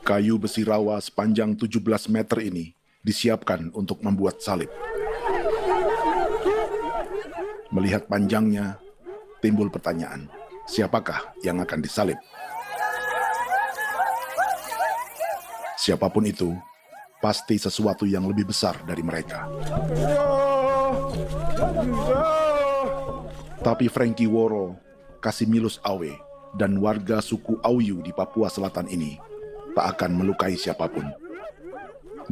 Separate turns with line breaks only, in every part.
Kayu besi rawa sepanjang 17 meter ini disiapkan untuk membuat salib. Melihat panjangnya, timbul pertanyaan, siapakah yang akan disalib? Siapapun itu, pasti sesuatu yang lebih besar dari mereka. Tapi Frankie Woro, Casimilus Awe, dan warga suku Auyu di Papua Selatan ini tak akan melukai siapapun.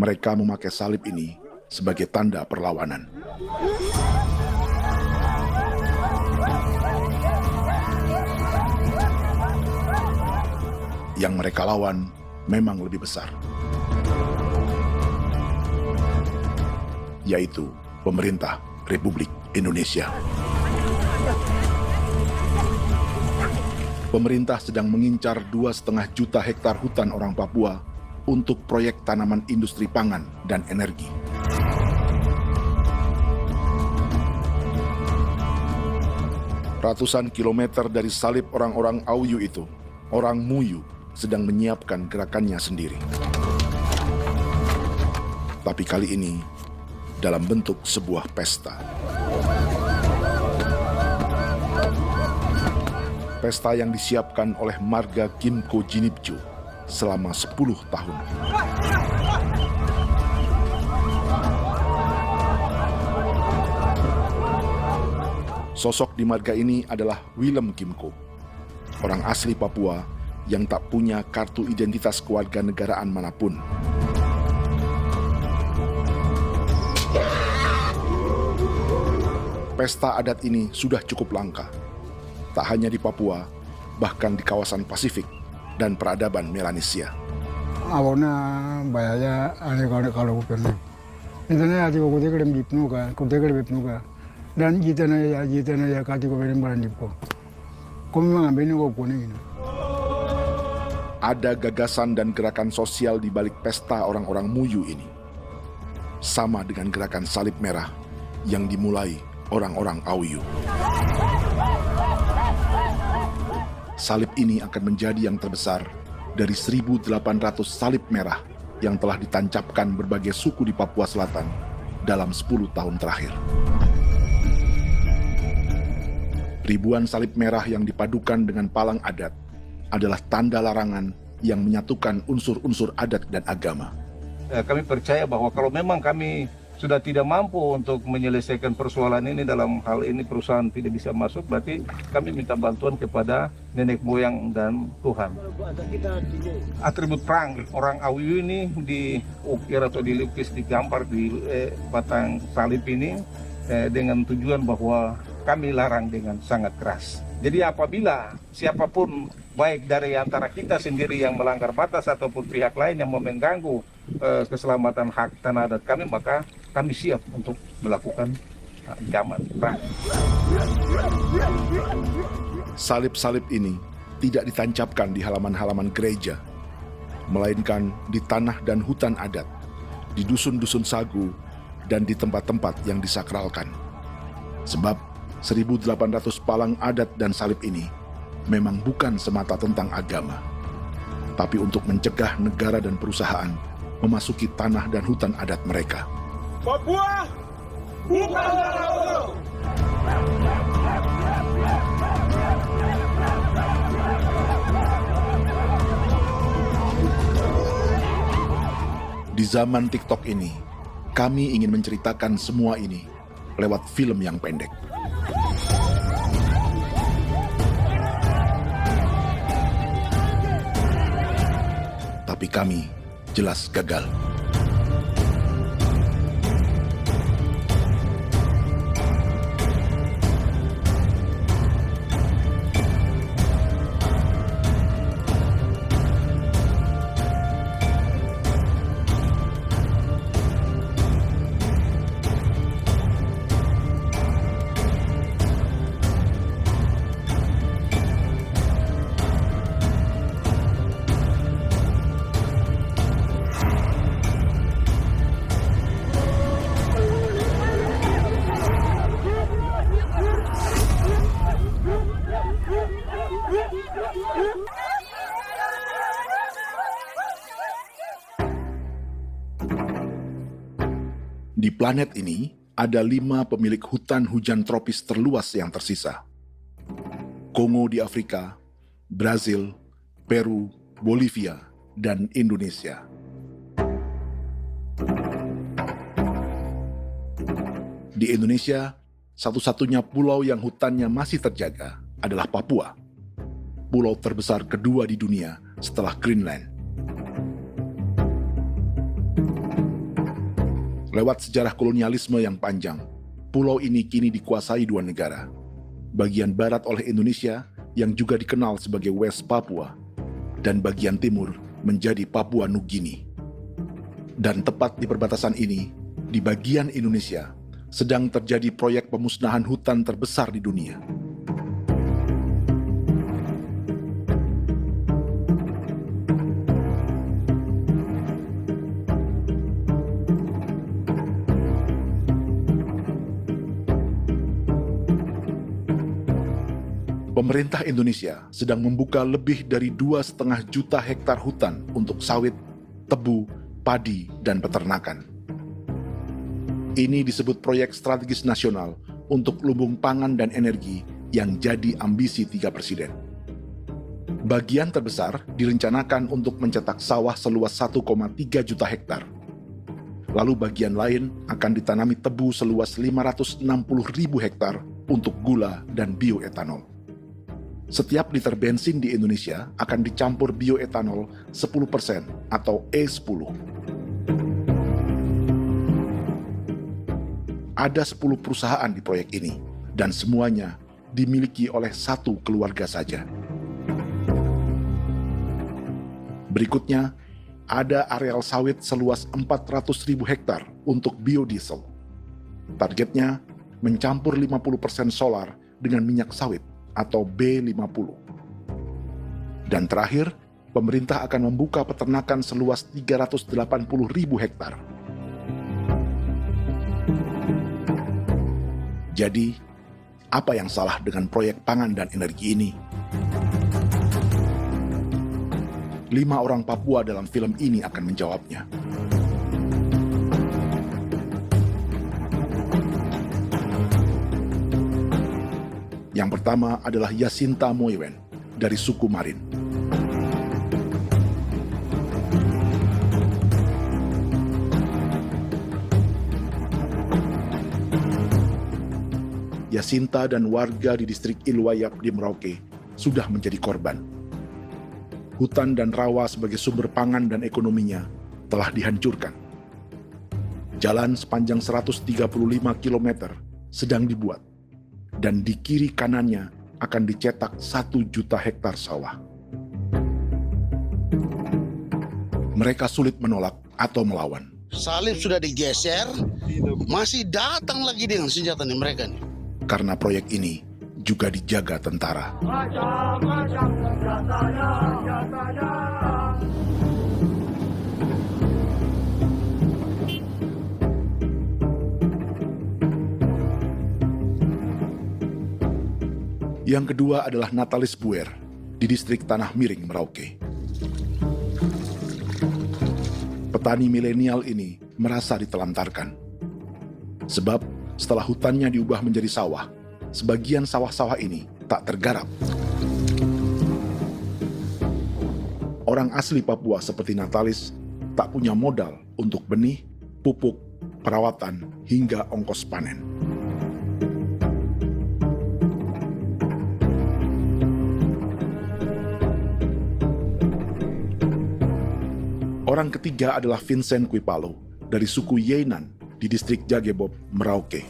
Mereka memakai salib ini sebagai tanda perlawanan. Yang mereka lawan memang lebih besar, yaitu pemerintah Republik Indonesia. Pemerintah sedang mengincar 2,5 juta hektar hutan orang Papua untuk proyek tanaman industri pangan dan energi. Ratusan kilometer dari salib orang-orang Auyu itu, orang Muyu sedang menyiapkan gerakannya sendiri. Tapi kali ini dalam bentuk sebuah pesta. Pesta yang disiapkan oleh marga Kimco Jinipju selama 10 tahun. Sosok di marga ini adalah Willem Kimco, orang asli Papua yang tak punya kartu identitas kewarganegaraan manapun. Pesta adat ini sudah cukup langka, tak hanya di Papua, bahkan di kawasan Pasifik dan peradaban Melanesia.
Awalnya bayarnya aneh kalau pernah. Internet aja kau deklar bipnuka, dan kita ya kati kau beri barang dipo. Kau memang ambil kau kuning.
Ada gagasan dan gerakan sosial di balik pesta orang-orang Muyu ini, sama dengan gerakan salib merah yang dimulai orang-orang Auyu. Salib ini akan menjadi yang terbesar dari 1.800 salib merah yang telah ditancapkan berbagai suku di Papua Selatan dalam 10 tahun terakhir. Ribuan salib merah yang dipadukan dengan palang adat adalah tanda larangan yang menyatukan unsur-unsur adat dan agama.
Kami percaya bahwa kalau memang kami sudah tidak mampu untuk menyelesaikan persoalan ini, dalam hal ini perusahaan tidak bisa masuk, berarti kami minta bantuan kepada nenek moyang dan Tuhan. Atribut perang orang Auyu ini diukir atau dilukis, digambar di batang salib ini dengan tujuan bahwa kami larang dengan sangat keras. Jadi apabila siapapun, baik dari antara kita sendiri yang melanggar batas ataupun pihak lain yang mengganggu keselamatan hak tanah adat kami, maka kami siap untuk melakukan ancaman perang.
Salib-salib ini tidak ditancapkan di halaman-halaman gereja, melainkan di tanah dan hutan adat, di dusun-dusun sagu, dan di tempat-tempat yang disakralkan. Sebab 1.800 palang adat dan salib ini memang bukan semata tentang agama, tapi untuk mencegah negara dan perusahaan memasuki tanah dan hutan adat mereka.
Papua bukan Auyu.
Di zaman TikTok ini, kami ingin menceritakan semua ini lewat film yang pendek. Tapi kami jelas gagal. Di planet ini, ada 5 pemilik hutan hujan tropis terluas yang tersisa. Kongo di Afrika, Brazil, Peru, Bolivia, dan Indonesia. Di Indonesia, satu-satunya pulau yang hutannya masih terjaga adalah Papua, pulau terbesar kedua di dunia setelah Greenland. Lewat sejarah kolonialisme yang panjang, pulau ini kini dikuasai 2 negara. Bagian barat oleh Indonesia yang juga dikenal sebagai West Papua, dan bagian timur menjadi Papua Nugini. Dan tepat di perbatasan ini, di bagian Indonesia, sedang terjadi proyek pemusnahan hutan terbesar di dunia. Pemerintah Indonesia sedang membuka lebih dari 2,5 juta hektar hutan untuk sawit, tebu, padi, dan peternakan. Ini disebut proyek strategis nasional untuk lumbung pangan dan energi yang jadi ambisi 3 presiden. Bagian terbesar direncanakan untuk mencetak sawah seluas 1,3 juta hektar. Lalu bagian lain akan ditanami tebu seluas 560.000 hektar untuk gula dan bioetanol. Setiap liter bensin di Indonesia akan dicampur bioetanol 10% atau E10. Ada 10 perusahaan di proyek ini, dan semuanya dimiliki oleh 1 keluarga saja. Berikutnya, ada areal sawit seluas 400.000 hektar untuk biodiesel. Targetnya mencampur 50% solar dengan minyak sawit atau B50. Dan terakhir, pemerintah akan membuka peternakan seluas 380.000 hektar. Jadi, apa yang salah dengan proyek pangan dan energi ini? 5 orang Papua dalam film ini akan menjawabnya. Yang pertama adalah Yasinta Moiwen dari suku Marin. Yasinta dan warga di distrik Ilwayap di Merauke sudah menjadi korban. Hutan dan rawa sebagai sumber pangan dan ekonominya telah dihancurkan. Jalan sepanjang 135 km sedang dibuat, dan di kiri kanannya akan dicetak 1 juta hektar sawah. Mereka sulit menolak atau melawan.
Salib sudah digeser, masih datang lagi dengan senjata nih mereka nih.
Karena proyek ini juga dijaga tentara.
Macam-macam senjatanya.
Yang kedua adalah Natalis Buer di distrik Tanah Miring, Merauke. Petani milenial ini merasa ditelantarkan. Sebab setelah hutannya diubah menjadi sawah, sebagian sawah-sawah ini tak tergarap. Orang asli Papua seperti Natalis tak punya modal untuk benih, pupuk, perawatan, hingga ongkos panen. Orang ketiga adalah Vincent Kuipalo dari suku Yenan di distrik Jagebob, Merauke.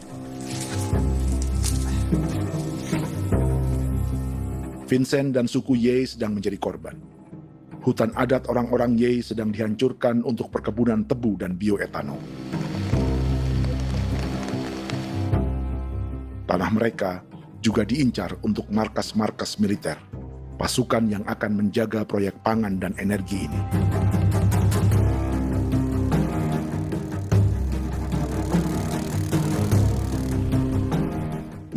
Vincent dan suku Ye sedang menjadi korban. Hutan adat orang-orang Ye sedang dihancurkan untuk perkebunan tebu dan bioetanol. Tanah mereka juga diincar untuk markas-markas militer, pasukan yang akan menjaga proyek pangan dan energi ini.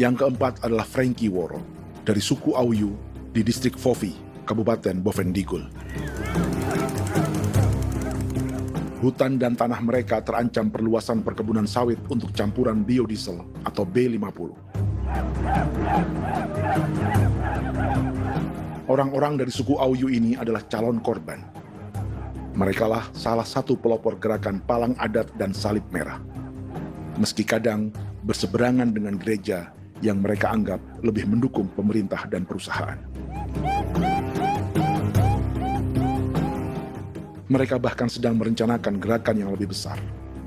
Yang keempat adalah Frankie Woro dari suku Auyu di distrik Fofi, Kabupaten Bovendigul. Hutan dan tanah mereka terancam perluasan perkebunan sawit untuk campuran biodiesel atau B50. Orang-orang dari suku Auyu ini adalah calon korban. Merekalah salah satu pelopor gerakan Palang Adat dan Salib Merah. Meski kadang berseberangan dengan gereja yang mereka anggap lebih mendukung pemerintah dan perusahaan. Mereka bahkan sedang merencanakan gerakan yang lebih besar,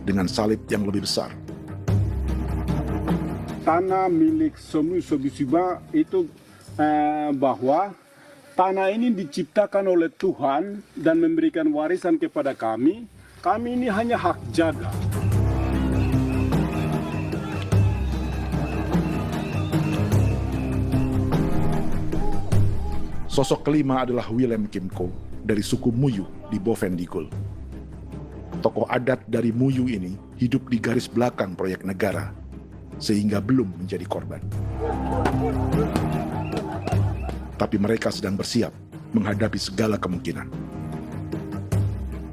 dengan salib yang lebih besar.
Tanah milik Somu Sobisiba itu bahwa tanah ini diciptakan oleh Tuhan dan memberikan warisan kepada kami. Kami ini hanya hak jaga.
Sosok kelima adalah Willem Kimco dari suku Muyu di Bovendigul. Tokoh adat dari Muyu ini hidup di garis belakang proyek negara, sehingga belum menjadi korban. Tapi mereka sedang bersiap menghadapi segala kemungkinan.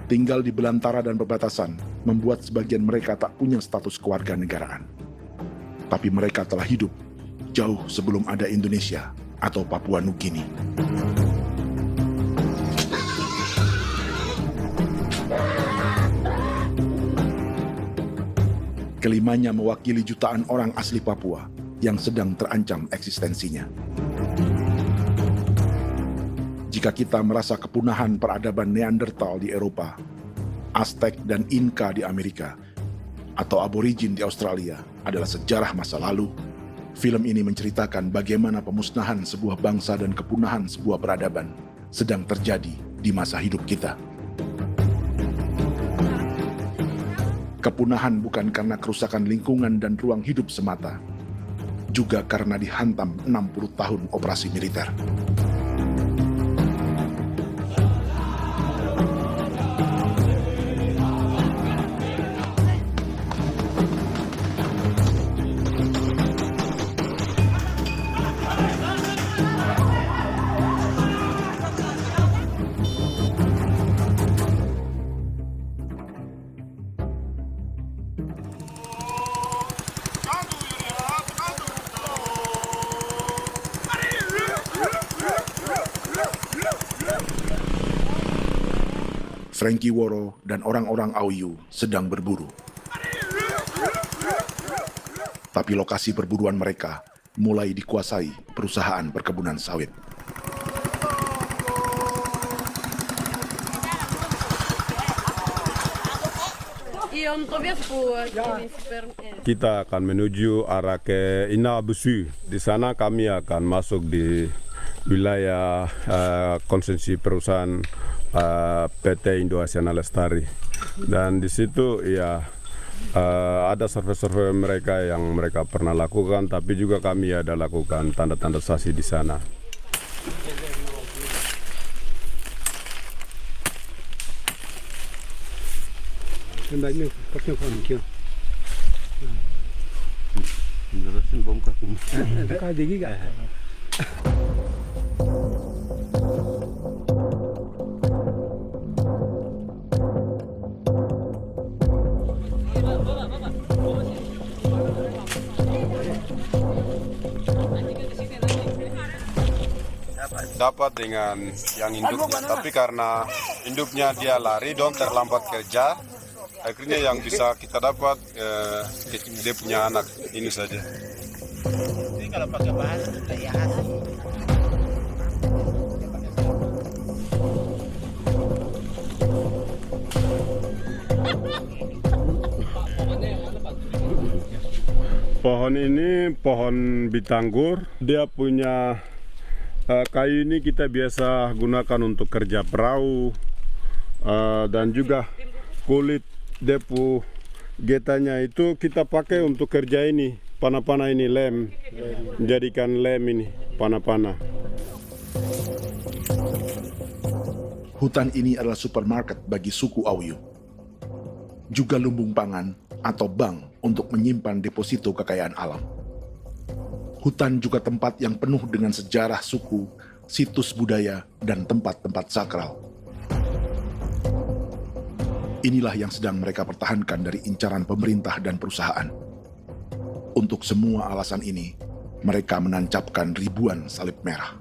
Tinggal di belantara dan perbatasan membuat sebagian mereka tak punya status kewarganegaraan. Tapi mereka telah hidup jauh sebelum ada Indonesia atau Papua Nugini. Kelimanya mewakili jutaan orang asli Papua yang sedang terancam eksistensinya. Jika kita merasa kepunahan peradaban Neanderthal di Eropa, Aztec dan Inca di Amerika, atau aborigin di Australia adalah sejarah masa lalu, film ini menceritakan bagaimana pemusnahan sebuah bangsa dan kepunahan sebuah peradaban sedang terjadi di masa hidup kita. Kepunahan bukan karena kerusakan lingkungan dan ruang hidup semata, juga karena dihantam 60 tahun operasi militer. Frankie Woro dan orang-orang Auyu sedang berburu. Tapi lokasi perburuan mereka mulai dikuasai perusahaan perkebunan sawit.
Kita akan menuju arah ke Inabusu. Di sana kami akan masuk di wilayah konsesi perusahaan PT Indo Asiana Lestari, dan di situ ya ada survei-survei mereka yang mereka pernah lakukan, tapi juga kami ada lakukan tanda-tanda saksi di sana. Dapat dengan yang induknya, tapi karena induknya dia lari dan terlambat kerja, akhirnya yang bisa kita dapat dia punya anak ini saja.
Ini kalau pakai bahasa ya hasil.
Pohon ini pohon bitanggur, dia punya kayu ini kita biasa gunakan untuk kerja perahu, dan juga kulit depu getanya itu kita pakai untuk kerja ini, panah-panah ini lem, jadikan lem ini, panah-panah.
Hutan ini adalah supermarket bagi suku Auyu. Juga lumbung pangan atau bank untuk menyimpan deposito kekayaan alam. Hutan juga tempat yang penuh dengan sejarah suku, situs budaya, dan tempat-tempat sakral. Inilah yang sedang mereka pertahankan dari incaran pemerintah dan perusahaan. Untuk semua alasan ini, mereka menancapkan ribuan salib merah.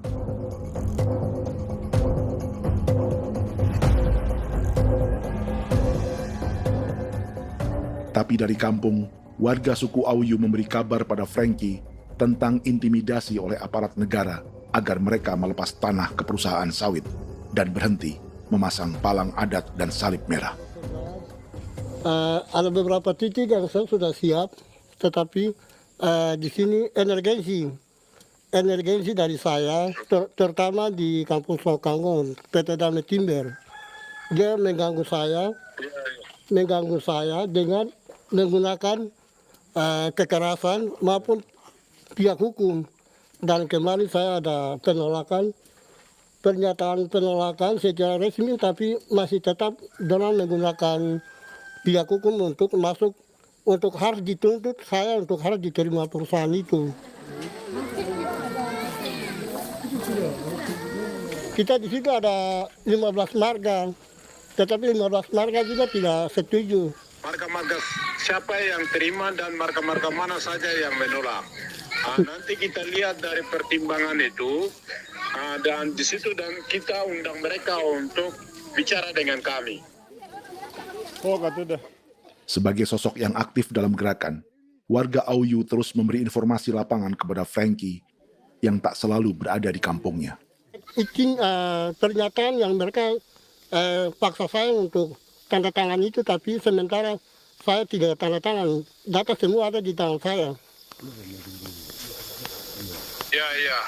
Tapi dari kampung, warga suku Auyu memberi kabar pada Frankie tentang intimidasi oleh aparat negara agar mereka melepas tanah ke perusahaan sawit dan berhenti memasang palang adat dan salib merah.
Ada beberapa titik yang saya sudah siap, tetapi di sini emergensi dari saya, terutama di Kampung Sokangon, PT Damai Timber. Dia mengganggu saya dengan menggunakan kekerasan maupun pihak hukum. Dan kemarin saya ada pernyataan penolakan secara resmi, tapi masih tetap dengan menggunakan pihak hukum untuk masuk, untuk harus dituntut saya untuk harus diterima perusahaan itu. Kita di situ ada 15 marga, tetapi 15 marga juga tidak setuju.
Marga-marga siapa yang terima dan marga-marga mana saja yang menolak. Nanti kita lihat dari pertimbangan itu, dan di situ dan kita undang mereka untuk bicara dengan kami.
Sebagai sosok yang aktif dalam gerakan, warga Auyu terus memberi informasi lapangan kepada Frankie yang tak selalu berada di kampungnya.
Izin pernyataan yang mereka paksa saya untuk tanda tangan itu, tapi sementara saya tidak tanda tangan. Data semua ada di tangan saya.
Ya.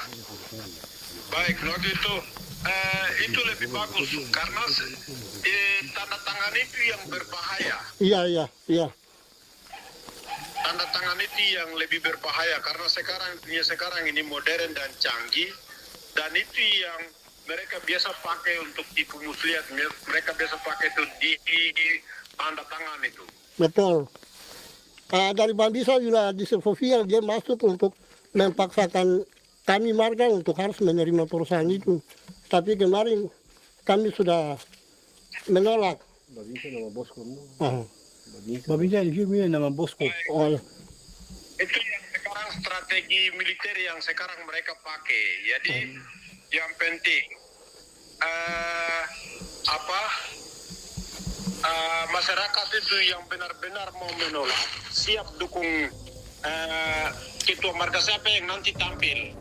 Baik, kalau gitu itu lebih bagus karena tanda tangan itu yang berbahaya.
Iya.
Tanda tangan itu yang lebih berbahaya karena sekarang ini modern dan canggih, dan itu yang mereka biasa pakai untuk tipu muslihat. Mereka biasa pakai itu di tanda tangan itu.
Betul. Dari Bambisa juga di Sofia dia masuk untuk memaksakan kami marga untuk harus menerima perusahaan itu. Tapi kemarin kami sudah menolak.
Babinsa di sini nama bosku. Itu yang sekarang strategi militer yang sekarang mereka pakai. Jadi yang penting masyarakat itu yang benar-benar mau menolak siap dukung ketua marga siapa yang nanti tampil.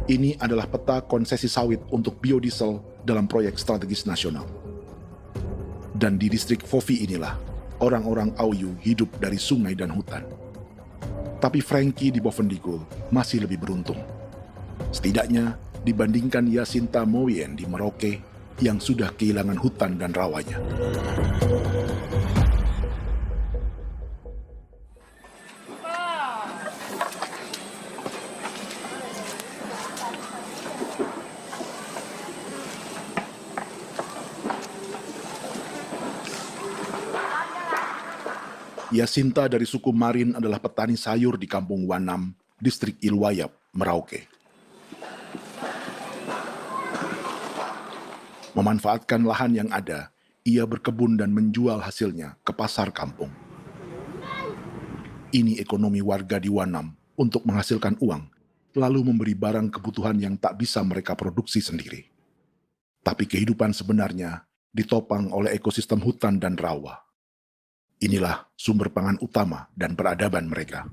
Ini adalah peta konsesi sawit untuk biodiesel dalam proyek strategis nasional. Dan di distrik Fofi inilah, orang-orang Auyu hidup dari sungai dan hutan. Tapi Frankie di Bovendigul masih lebih beruntung. Setidaknya dibandingkan Yasinta Moyen di Merauke yang sudah kehilangan hutan dan rawanya. Yasinta dari suku Marin adalah petani sayur di Kampung Wanam, distrik Ilwayap, Merauke. Memanfaatkan lahan yang ada, ia berkebun dan menjual hasilnya ke pasar kampung. Ini ekonomi warga di Wanam untuk menghasilkan uang, lalu memberi barang kebutuhan yang tak bisa mereka produksi sendiri. Tapi kehidupan sebenarnya ditopang oleh ekosistem hutan dan rawa. Inilah sumber pangan utama dan peradaban mereka.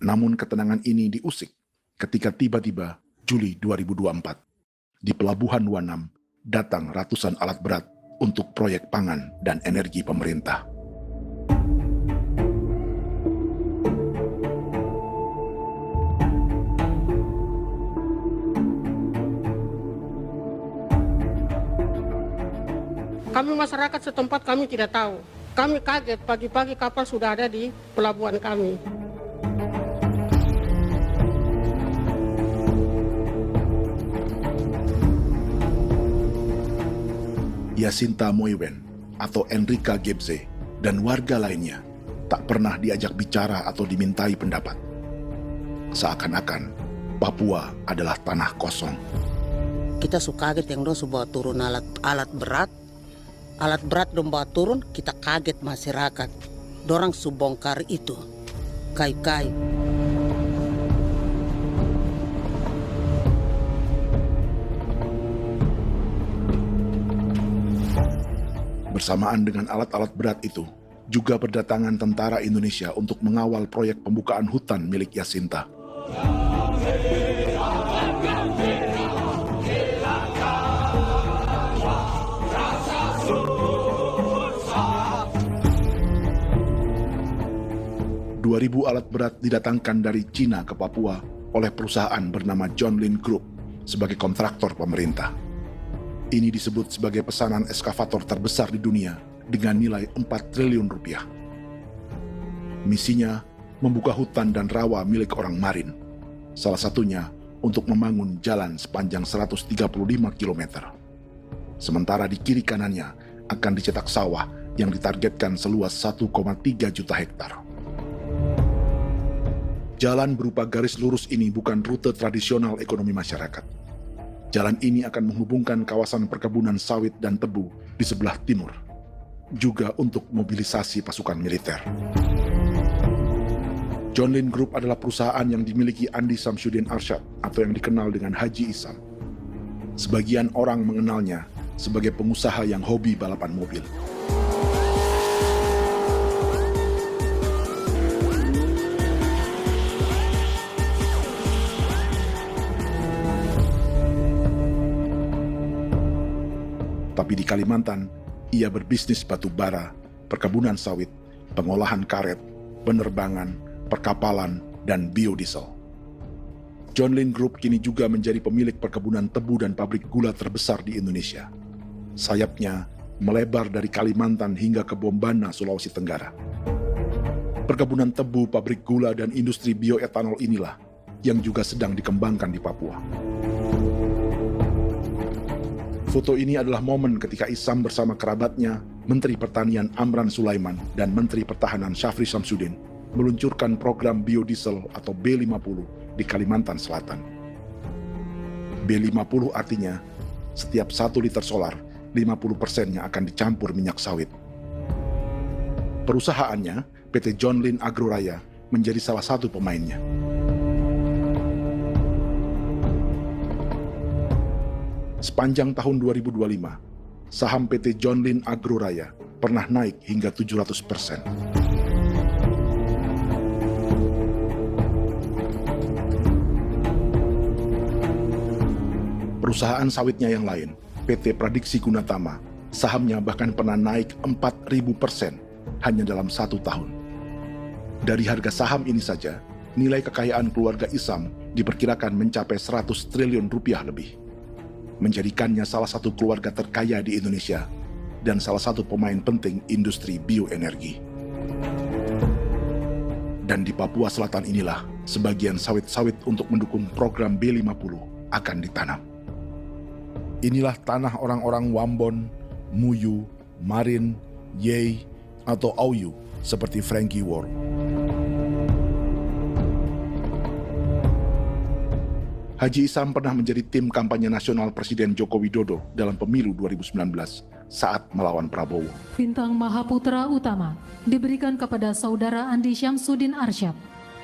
Namun ketenangan ini diusik ketika tiba-tiba Juli 2024, di Pelabuhan Wanam datang ratusan alat berat untuk proyek pangan dan energi pemerintah.
Kami masyarakat setempat kami tidak tahu. Kami kaget pagi-pagi kapal sudah ada di pelabuhan kami.
Yasinta Moiwen atau Enrika Gebze dan warga lainnya tak pernah diajak bicara atau dimintai pendapat. Seakan-akan Papua adalah tanah kosong.
Kita suka kaget yang dong bawa turun alat berat dong bawa turun, kita kaget masyarakat. Dorang subongkar itu kayu-kayu.
Bersamaan dengan alat-alat berat itu, juga berdatangan tentara Indonesia untuk mengawal proyek pembukaan hutan milik Jacinta. Ribu alat berat didatangkan dari Cina ke Papua oleh perusahaan bernama John Lin Group sebagai kontraktor pemerintah. Ini disebut sebagai pesanan eskavator terbesar di dunia dengan nilai 4 triliun rupiah. Misinya membuka hutan dan rawa milik orang Marin, salah satunya untuk membangun jalan sepanjang 135 km. Sementara di kiri kanannya akan dicetak sawah yang ditargetkan seluas 1,3 juta hektar. Jalan berupa garis lurus ini bukan rute tradisional ekonomi masyarakat. Jalan ini akan menghubungkan kawasan perkebunan sawit dan tebu di sebelah timur, juga untuk mobilisasi pasukan militer. John Lin Group adalah perusahaan yang dimiliki Andi Samsudin Arsyad atau yang dikenal dengan Haji Isam. Sebagian orang mengenalnya sebagai pengusaha yang hobi balapan mobil. Tapi di Kalimantan, ia berbisnis batu bara, perkebunan sawit, pengolahan karet, penerbangan, perkapalan, dan biodiesel. John Lin Group kini juga menjadi pemilik perkebunan tebu dan pabrik gula terbesar di Indonesia. Sayapnya melebar dari Kalimantan hingga ke Bombana, Sulawesi Tenggara. Perkebunan tebu, pabrik gula, dan industri bioetanol inilah yang juga sedang dikembangkan di Papua. Foto ini adalah momen ketika Isam bersama kerabatnya, Menteri Pertanian Amran Sulaiman dan Menteri Pertahanan Syafri Samsudin meluncurkan program biodiesel atau B50 di Kalimantan Selatan. B50 artinya setiap 1 liter solar, 50%-nya akan dicampur minyak sawit. Perusahaannya, PT John Lin Agroraya, menjadi salah satu pemainnya. Sepanjang tahun 2025, saham PT John Lin Agroraya pernah naik hingga 700%. Perusahaan sawitnya yang lain, PT Pradiksi Gunatama, sahamnya bahkan pernah naik 4.000% hanya dalam 1 tahun. Dari harga saham ini saja, nilai kekayaan keluarga Isam diperkirakan mencapai 100 triliun rupiah lebih, menjadikannya salah satu keluarga terkaya di Indonesia dan salah satu pemain penting industri bioenergi. Dan di Papua Selatan inilah sebagian sawit-sawit untuk mendukung program B50 akan ditanam. Inilah tanah orang-orang Wambon, Muyu, Marin, Yei, atau Auyu seperti Frankie Ward. Haji Isam pernah menjadi tim kampanye nasional Presiden Joko Widodo dalam pemilu 2019 saat melawan Prabowo.
Bintang Mahaputra Utama diberikan kepada Saudara Andi Syamsuddin Arsyad.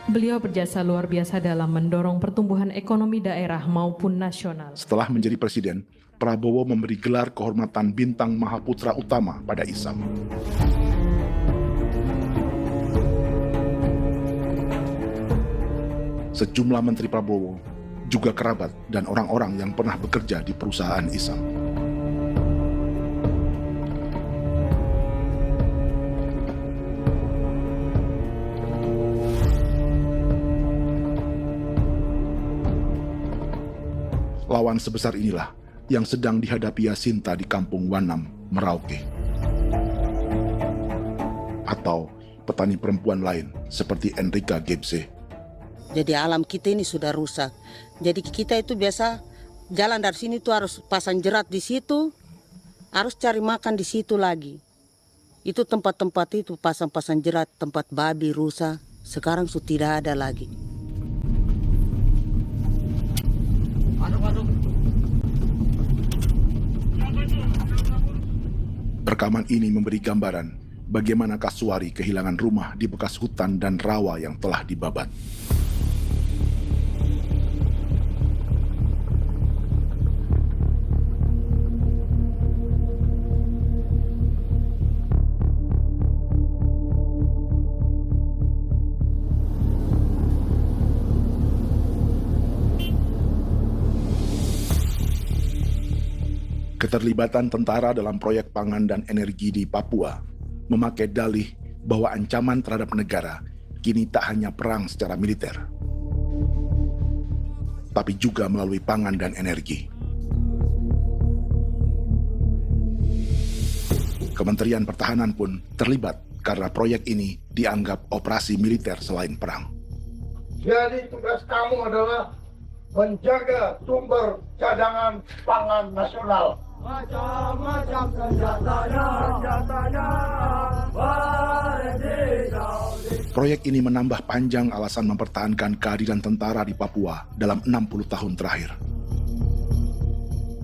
Beliau berjasa luar biasa dalam mendorong pertumbuhan ekonomi daerah maupun nasional.
Setelah menjadi presiden, Prabowo memberi gelar kehormatan Bintang Mahaputra Utama pada Isam. Sejumlah menteri Prabowo, juga kerabat dan orang-orang yang pernah bekerja di perusahaan Isam. Lawan sebesar inilah yang sedang dihadapi Jacinta di kampung Wanam, Merauke. Atau petani perempuan lain seperti Enrika Gebze.
Jadi alam kita ini sudah rusak. Jadi kita itu biasa jalan dari sini tuh harus pasang jerat di situ, harus cari makan di situ lagi. Itu tempat-tempat itu pasang-pasang jerat, tempat babi, rusa, sekarang sudah tidak ada lagi.
Rekaman ini memberi gambaran bagaimana Kasuari kehilangan rumah di bekas hutan dan rawa yang telah dibabat. Keterlibatan tentara dalam proyek pangan dan energi di Papua memakai dalih bahwa ancaman terhadap negara kini tak hanya perang secara militer, tapi juga melalui pangan dan energi. Kementerian Pertahanan pun terlibat karena proyek ini dianggap operasi militer selain perang.
Jadi tugas kamu adalah menjaga sumber cadangan pangan nasional. Macam-macam senjatanya,
Proyek ini menambah panjang alasan mempertahankan kehadiran tentara di Papua dalam 60 tahun terakhir.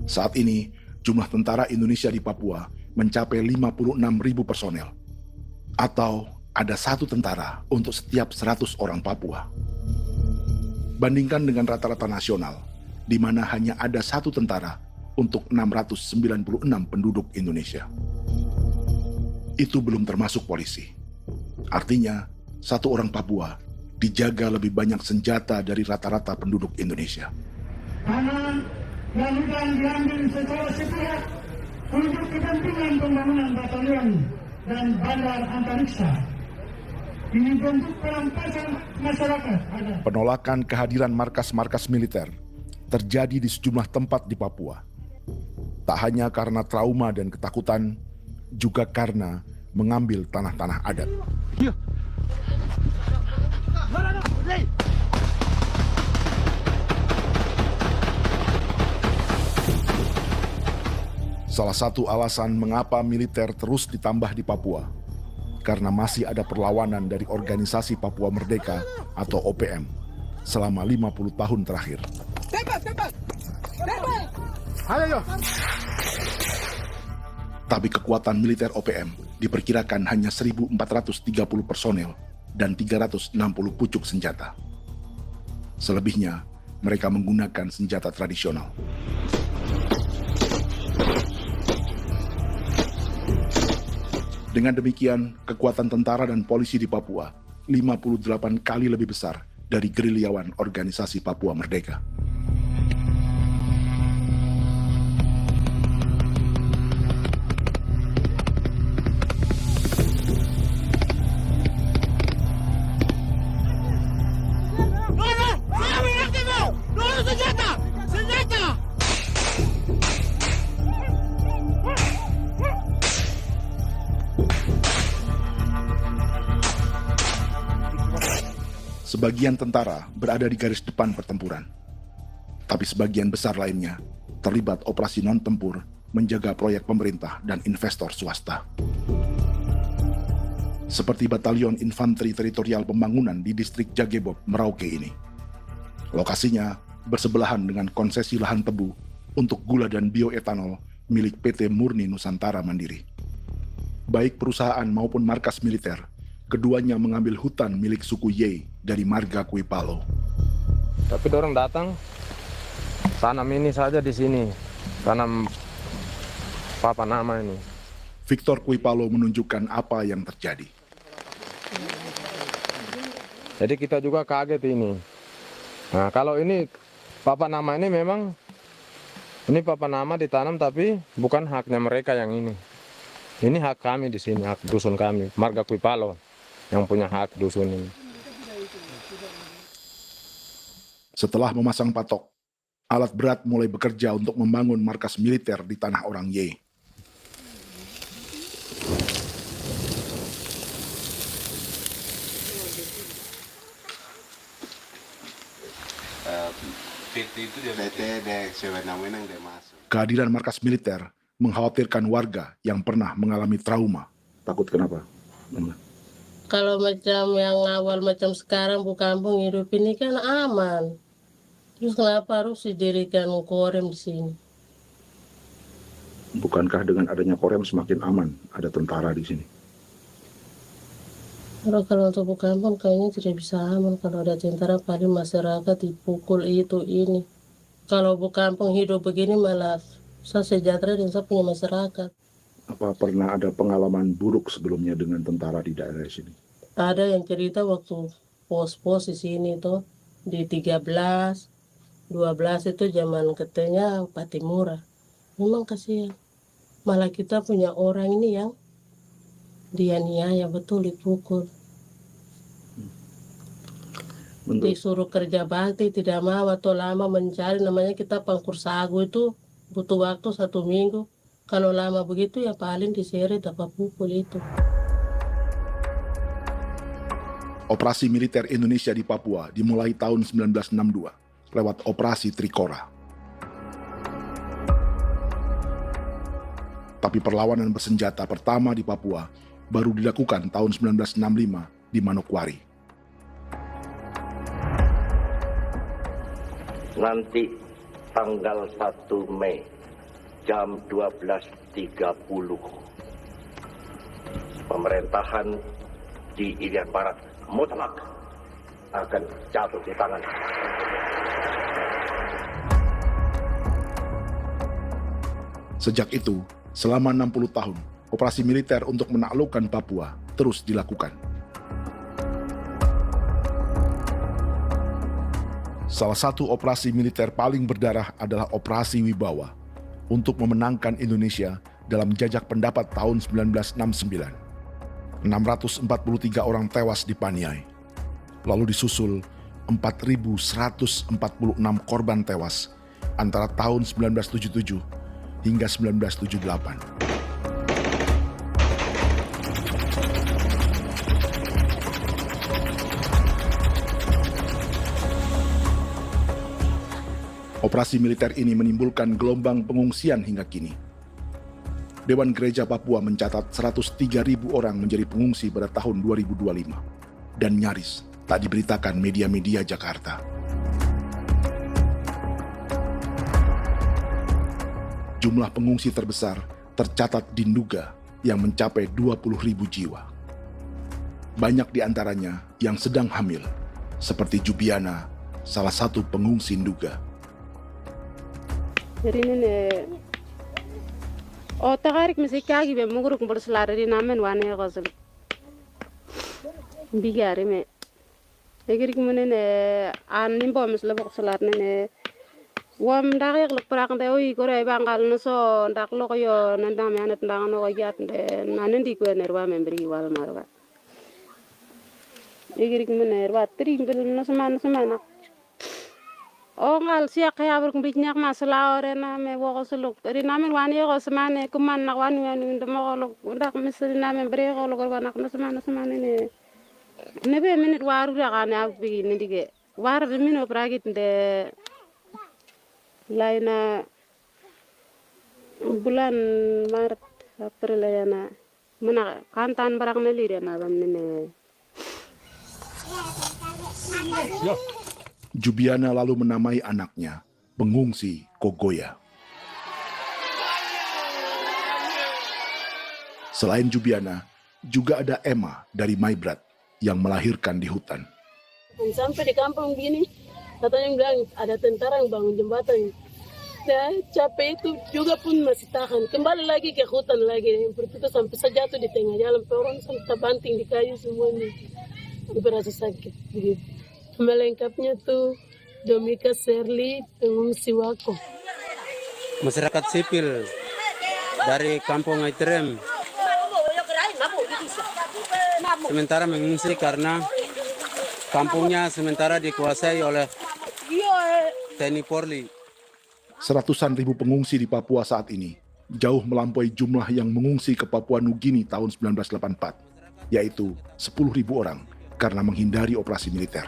Saat ini, jumlah tentara Indonesia di Papua mencapai 56.000 personel, atau ada 1 tentara untuk setiap 100 orang Papua. Bandingkan dengan rata-rata nasional, di mana hanya ada 1 tentara untuk 696 penduduk Indonesia. Itu belum termasuk polisi. Artinya, 1 orang Papua dijaga lebih banyak senjata dari rata-rata penduduk Indonesia.
Tanah dan hutan diambil secara sepihak untuk kepentingan pembangunan batalion dan bandar antariksa. Ini bentuk perampasan masyarakat.
Penolakan kehadiran markas-markas militer terjadi di sejumlah tempat di Papua. Tak hanya karena trauma dan ketakutan, juga karena mengambil tanah-tanah adat. Salah satu alasan mengapa militer terus ditambah di Papua, karena masih ada perlawanan dari Organisasi Papua Merdeka atau OPM selama 50 tahun terakhir. Tapi kekuatan militer OPM diperkirakan hanya 1.430 personel dan 360 pucuk senjata. Selebihnya, mereka menggunakan senjata tradisional. Dengan demikian, kekuatan tentara dan polisi di Papua 58 kali lebih besar dari gerilyawan Organisasi Papua Merdeka. Sebagian tentara berada di garis depan pertempuran, tapi sebagian besar lainnya terlibat operasi non-tempur menjaga proyek pemerintah dan investor swasta. Seperti Batalion Infanteri Teritorial Pembangunan di distrik Jagebob, Merauke ini. Lokasinya bersebelahan dengan konsesi lahan tebu untuk gula dan bioetanol milik PT Murni Nusantara Mandiri. Baik perusahaan maupun markas militer, keduanya mengambil hutan milik suku Ye dari marga Kuipalo.
Tapi dorong datang, tanam ini saja di sini, tanam papa nama ini.
Victor Kuipalo menunjukkan apa yang terjadi.
Jadi kita juga kaget ini. Nah, kalau ini papa nama ini memang, ini papa nama ditanam tapi bukan haknya mereka yang ini. Ini hak kami di sini, hak dusun kami, marga Kuipalo yang punya hak dusun ini.
Setelah memasang patok, alat berat mulai bekerja untuk membangun markas militer di tanah orang Ye. Kehadiran markas militer mengkhawatirkan warga yang pernah mengalami trauma. Takut kenapa?
Kalau macam yang awal macam sekarang Bu Kampung hidup ini kan aman.
Terus kenapa harus didirikan korem di sini?
Bukankah dengan adanya korem semakin aman, ada tentara di sini?
Kalau untuk kampung kayaknya tidak bisa aman kalau ada tentara, paling masyarakat dipukul itu ini. Kalau kampung hidup begini malah saya sejahtera dan saya punya masyarakat.
Apa pernah ada pengalaman buruk sebelumnya dengan tentara di daerah sini?
Ada yang cerita waktu pos-pos di sini tuh di 13, 12 itu zaman katanya Patimura. Memang kasihan. Malah kita punya orang ini yang dianiaya betul, dipukul. Disuruh kerja bakti tidak mau atau lama mencari, namanya kita pangkur sagu itu butuh waktu 1 minggu. Kalau lama begitu ya paling diseret apa pukul itu.
Operasi militer Indonesia di Papua dimulai tahun 1962 lewat Operasi Trikora. Tapi perlawanan bersenjata pertama di Papua baru dilakukan tahun 1965 di Manokwari.
Nanti tanggal 1 Mei jam 12.30 pemerintahan di Irian Barat mutlak akan jatuh di tangan.
Sejak itu, selama 60 tahun, operasi militer untuk menaklukkan Papua terus dilakukan. Salah satu operasi militer paling berdarah adalah Operasi Wibawa untuk memenangkan Indonesia dalam jajak pendapat tahun 1969. 643 orang tewas di Paniai. Lalu disusul 4.146 korban tewas antara tahun 1977 hingga 1978. Operasi militer ini menimbulkan gelombang pengungsian hingga kini. Dewan Gereja Papua mencatat 103.000 orang menjadi pengungsi pada tahun 2025 dan nyaris tak diberitakan media-media Jakarta. Jumlah pengungsi terbesar tercatat di Nduga yang mencapai 20.000 jiwa. Banyak di antaranya yang sedang hamil, seperti Jubiana, salah satu pengungsi Nduga.
O tagarik misikagi be muguruk berselari di namen wane gosel bigari me egirik munene an nimbo misle berselar nene wam dagek lek prak de oi gore bangal no so ndak lo yo nanda me anet ndang no gat de nanen di ko nerwa membri wal marwa egirik munene wa tri ngel no semana o ngal siak ya ber kumbit nyak masala ore na me wo suluk ri namen wani go semane kuman nak wani wani ndemo lo ndak misri namen bre go lo nak semana ne be minute waru ra kana bi ni dige war de mino pragit de laina bulan maret april yana mana kantan barang ne lire na bam ne
Jubiana lalu menamai anaknya pengungsi Kogoya. Selain Jubiana, juga ada Emma dari Maibrat yang melahirkan di hutan.
Sampai di kampung gini, katanya bilang ada tentara yang bangun jembatan. Saya capek itu juga pun masih tahan. Kembali lagi ke hutan lagi. Itu sampai saya jatuh di tengah jalan. Orang sampai terbanting di kayu semuanya. Berasa sakit begitu. Melengkapnya tuh Domika Serli, pengungsi Wako.
Masyarakat sipil dari Kampung Aitrem sementara mengungsi karena kampungnya sementara dikuasai oleh TNI Polri.
Seratusan ribu pengungsi di Papua saat ini jauh melampaui jumlah yang mengungsi ke Papua Nugini tahun 1984, yaitu 10.000 orang karena menghindari operasi militer.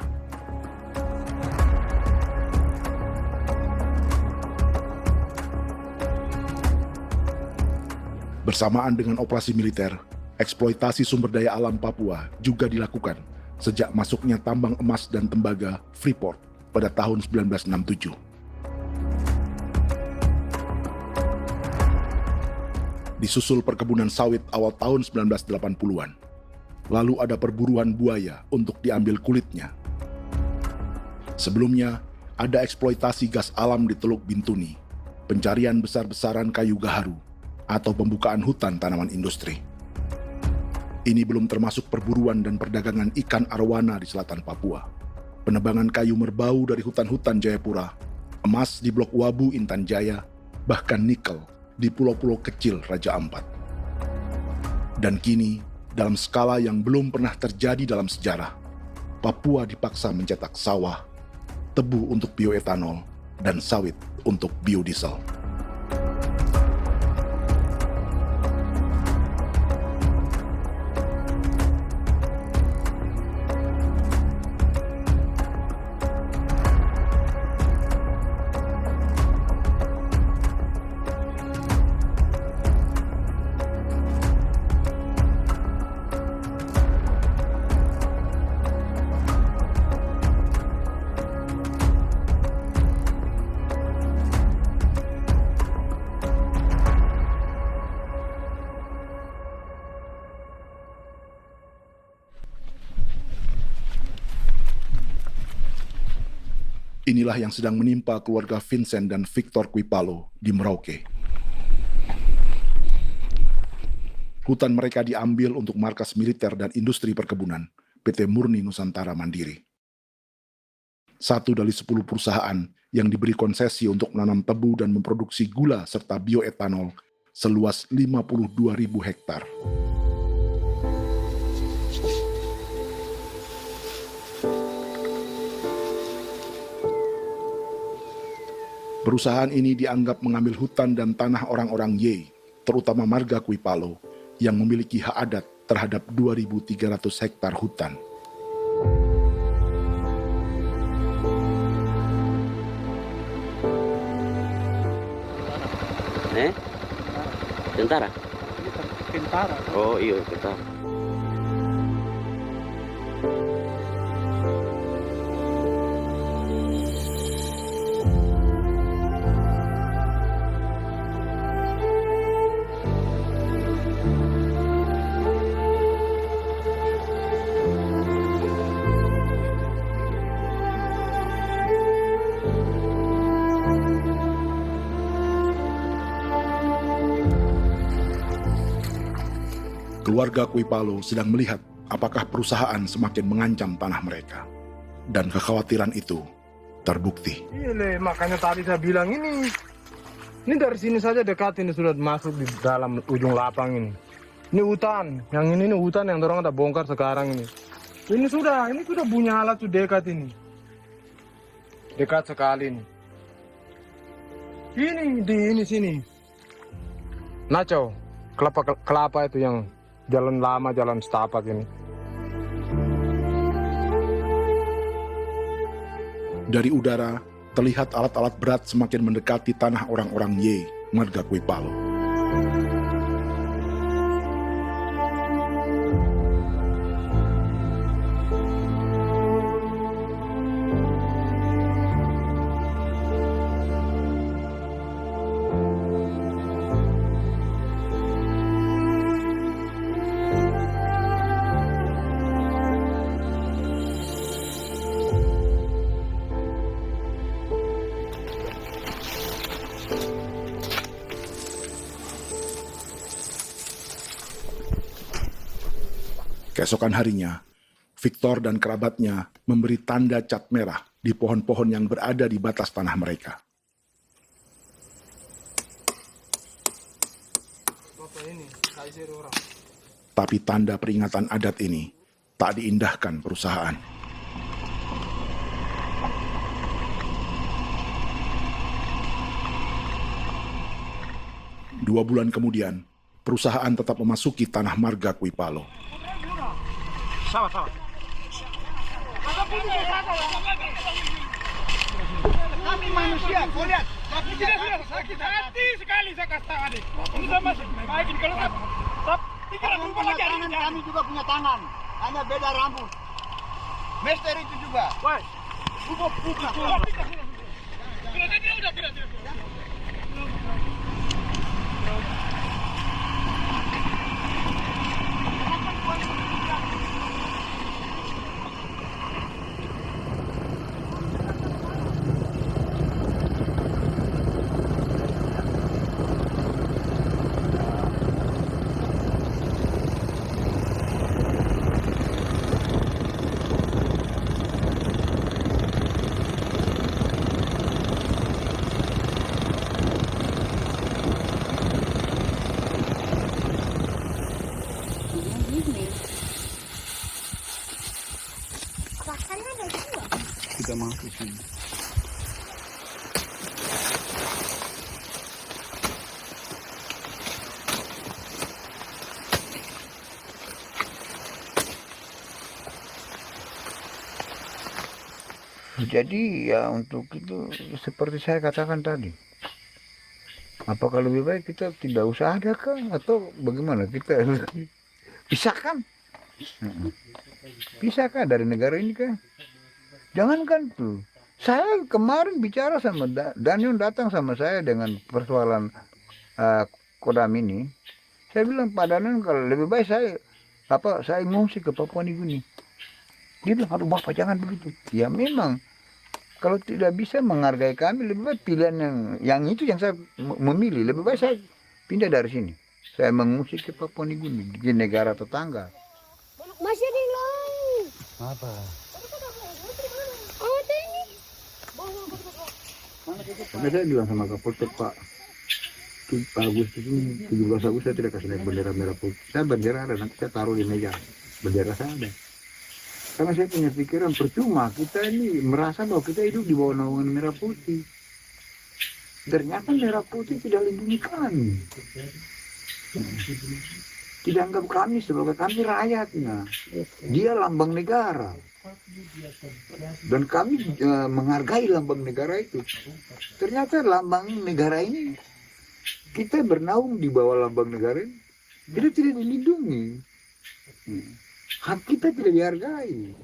Bersamaan dengan operasi militer, eksploitasi sumber daya alam Papua juga dilakukan sejak masuknya tambang emas dan tembaga Freeport pada tahun 1967. Disusul perkebunan sawit awal tahun 1980-an. Lalu ada perburuan buaya untuk diambil kulitnya. Sebelumnya, ada eksploitasi gas alam di Teluk Bintuni, pencarian besar-besaran kayu gaharu, atau pembukaan hutan tanaman industri. Ini belum termasuk perburuan dan perdagangan ikan arwana di selatan Papua, penebangan kayu merbau dari hutan-hutan Jayapura, emas di Blok Wabu Intan Jaya, bahkan nikel di pulau-pulau kecil Raja Ampat. Dan kini, dalam skala yang belum pernah terjadi dalam sejarah, Papua dipaksa mencetak sawah, tebu untuk bioetanol, dan sawit untuk biodiesel. Inilah yang sedang menimpa keluarga Vincent dan Victor Kuipalo di Merauke. Hutan mereka diambil untuk markas militer dan industri perkebunan, PT Murni Nusantara Mandiri. 1 dari 10 perusahaan yang diberi konsesi untuk menanam tebu dan memproduksi gula serta bioetanol seluas 52.000 hektar. Perusahaan ini dianggap mengambil hutan dan tanah orang-orang Ye, terutama marga Kuipalo, yang memiliki hak adat terhadap 2.300 hektar hutan.
Tentara?
Tentara.
Oh iya, tentara.
Keluarga Kuipalo sedang melihat apakah perusahaan semakin mengancam tanah mereka. Dan kekhawatiran itu terbukti.
Iya, makanya tadi saya bilang ini dari sini saja dekat ini sudah masuk di dalam ujung lapang ini. Ini hutan, yang ini hutan yang dorong ada bongkar sekarang ini. Ini sudah punya alat tuh dekat ini. Dekat sekali ini. Ini di sini. Nacau, kelapa itu yang jalan lama, jalan setapak ini.
Dari udara, terlihat alat-alat berat semakin mendekati tanah orang-orang Ye, marga Kuipalo. Keesokan harinya, Victor dan kerabatnya memberi tanda cat merah di pohon-pohon yang berada di batas tanah mereka. Tapi tanda peringatan adat ini tak diindahkan perusahaan. Dua bulan kemudian, perusahaan tetap memasuki tanah marga Kuipalo.
Sama. Kami manusia, kau lihat. Tapi sudah sakit hati sekali saya kasih tahu adik. Ini sama baik ini kalau pikiran berubah lagi hari ini. Kami juga punya tangan, hanya beda rambut. Mister itu juga. Woi,
Kita masuk sini.
Jadi ya untuk itu seperti saya katakan tadi, apakah lebih baik kita tidak usah ada kah atau bagaimana, kita pisahkan, pisahkan dari negara ini kan? Jangankan tuh, saya kemarin bicara sama Daniel, datang sama saya dengan persoalan Kodam ini. Saya bilang Pak Daniel, kalau lebih baik saya ngungsi ke Papua Nugini. Dia bilang, aduh Bapak jangan begitu. Ya memang, kalau tidak bisa menghargai kami, lebih baik pilihan yang itu yang saya memilih. Lebih baik saya pindah dari sini. Saya mengungsi ke Papua Nugini, di negara tetangga.
Masih ada yang lain.
Apa? Karena saya bilang sama Kapolsek Pak Agustus ini, 17 Agustus saya tidak kasih naik bendera merah putih. Saya bendera ada, nanti saya taruh di meja. Bendera saya ada. Karena saya punya pikiran percuma kita ini merasa bahwa kita hidup di bawah naungan merah putih. Ternyata merah putih tidak lindungi kami. Tidak anggap kami sebagai kami rakyatnya. Dia lambang negara. Dan kami menghargai lambang negara itu. Ternyata lambang negara ini, kita bernaung di bawah lambang negara ini, kita tidak dilindungi. Hak kita tidak dihargai.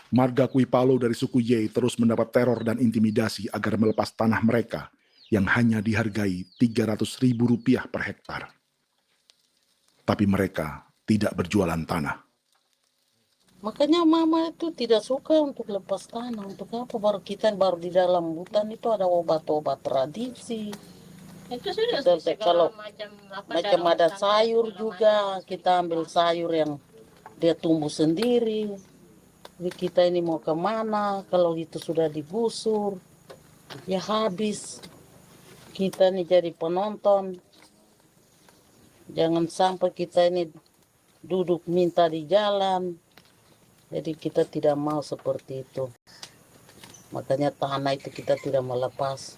Marga Kuipalo dari suku Ye terus mendapat teror dan intimidasi agar melepas tanah mereka yang hanya dihargai Rp300.000 per hektar. Tapi mereka tidak berjualan tanah.
Makanya mama itu tidak suka untuk lepas tanah. Untuk apa? Baru di dalam hutan itu ada obat-obat tradisi.
Itu sudah
Kalau macam ada sayur juga, kita ambil sayur yang dia tumbuh sendiri. Jadi kita ini mau kemana, kalau itu sudah digusur, ya habis. Kita ini jadi penonton. Jangan sampai kita ini duduk minta di jalan. Jadi kita tidak mau seperti itu. Makanya tanah itu kita tidak melepas.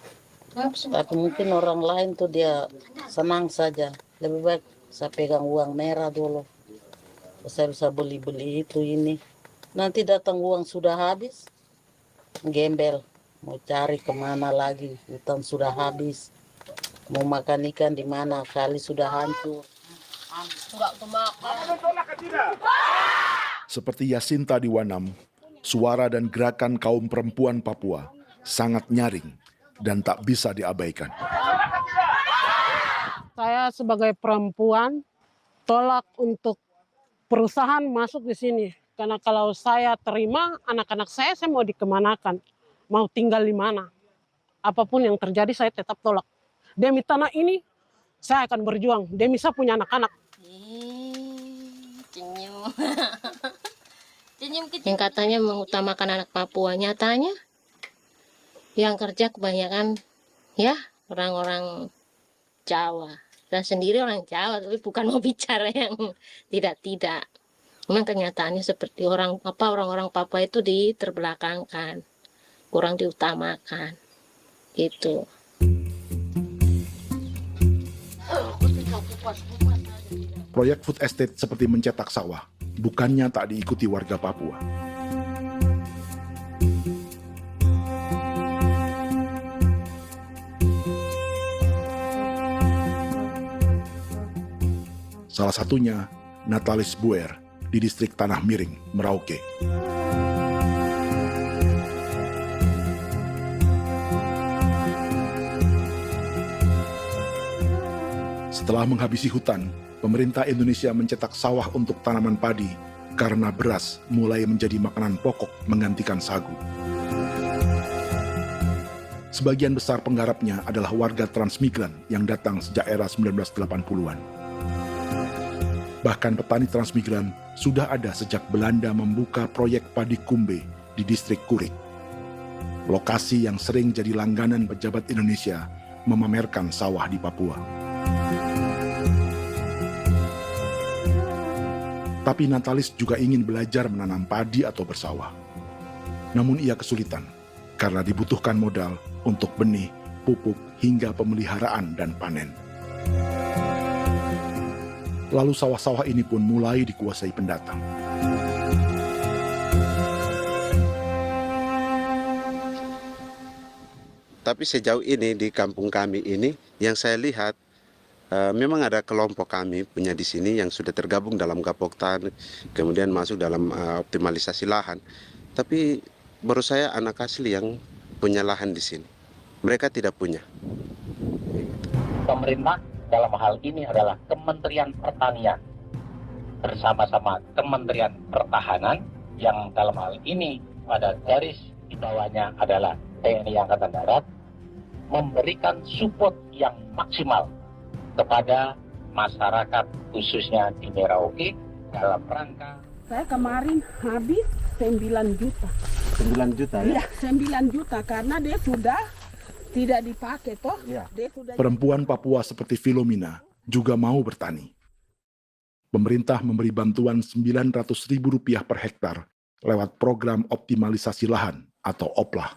Tapi mungkin orang lain tuh dia senang saja. Lebih baik saya pegang uang merah dulu. Saya bisa beli-beli itu ini. Nanti datang uang sudah habis, gembel. Mau cari kemana lagi, hutan sudah habis. Mau makan ikan di mana, kali sudah hancur.
Enggak kemakan.
Seperti Yasinta di Wanam, suara dan gerakan kaum perempuan Papua sangat nyaring dan tak bisa diabaikan.
Saya sebagai perempuan tolak untuk perusahaan masuk di sini. Karena kalau saya terima anak-anak saya mau dikemanakan, mau tinggal di mana. Apapun yang terjadi saya tetap tolak. Demi tanah ini saya akan berjuang, demi saya punya anak-anak.
Yang katanya mengutamakan anak Papua, nyatanya yang kerja kebanyakan ya orang-orang Jawa. Dan sendiri orang Jawa, tapi bukan mau bicara yang tidak-tidak. Memang kenyataannya seperti orang-orang Papua itu terbelakangkan, kurang diutamakan, gitu.
Proyek food estate seperti mencetak sawah bukannya tak diikuti warga Papua. Salah satunya Natalis Buer di distrik Tanah Miring, Merauke. Setelah menghabisi hutan, pemerintah Indonesia mencetak sawah untuk tanaman padi karena beras mulai menjadi makanan pokok menggantikan sagu. Sebagian besar penggarapnya adalah warga transmigran yang datang sejak era 1980-an. Bahkan petani transmigran sudah ada sejak Belanda membuka proyek padi kumbe di distrik Kurik. Lokasi yang sering jadi langganan pejabat Indonesia memamerkan sawah di Papua. Tapi Natalis juga ingin belajar menanam padi atau bersawah. Namun ia kesulitan karena dibutuhkan modal untuk benih, pupuk, hingga pemeliharaan dan panen. Lalu sawah-sawah ini pun mulai dikuasai pendatang.
Tapi sejauh ini di kampung kami ini yang saya lihat memang ada kelompok kami punya di sini yang sudah tergabung dalam Gapoktan, kemudian masuk dalam optimalisasi lahan. Tapi baru saya anak asli yang punya lahan di sini. Mereka tidak punya.
Pemerintah dalam hal ini adalah Kementerian Pertanian bersama-sama Kementerian Pertahanan yang dalam hal ini pada garis di bawahnya adalah TNI Angkatan Darat memberikan support yang maksimal kepada masyarakat khususnya di Merauke dalam rangka.
Saya kemarin habis 9 juta.
9 juta ya?
Iya, 9 juta karena dia sudah tidak dipakai toh.
Ya.
Dia sudah...
Perempuan Papua seperti Filomina juga mau bertani. Pemerintah memberi bantuan Rp900.000 per hektar lewat program optimalisasi lahan atau OPLAH.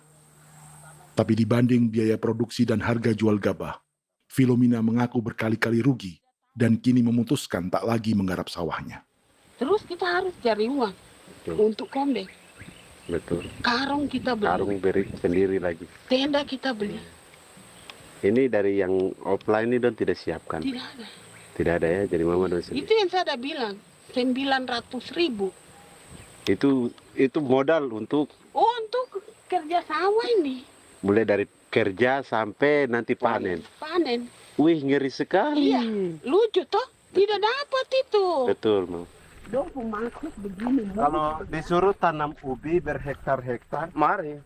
Tapi dibanding biaya produksi dan harga jual gabah, Filomina mengaku berkali-kali rugi dan kini memutuskan tak lagi menggarap sawahnya.
Terus kita harus cari uang untuk kondek.
Betul.
Karung kita beli.
Karung beri sendiri lagi.
Tenda kita beli.
Ini dari yang offline ini don tidak siapkan.
Tidak ada.
Tidak ada ya, jadi mama don sendiri.
Itu yang saya ada bilang, 900.000.
Itu modal untuk
Kerja sawah ini.
Mulai dari kerja sampai nanti panen.
Panen.
Wih, ngeri sekali.
Iya, lucu toh? Tidak dapat itu.
Betul, Mam.
Dong maksud begini.
Kalau disuruh tanam ubi berhektar-hektar, mari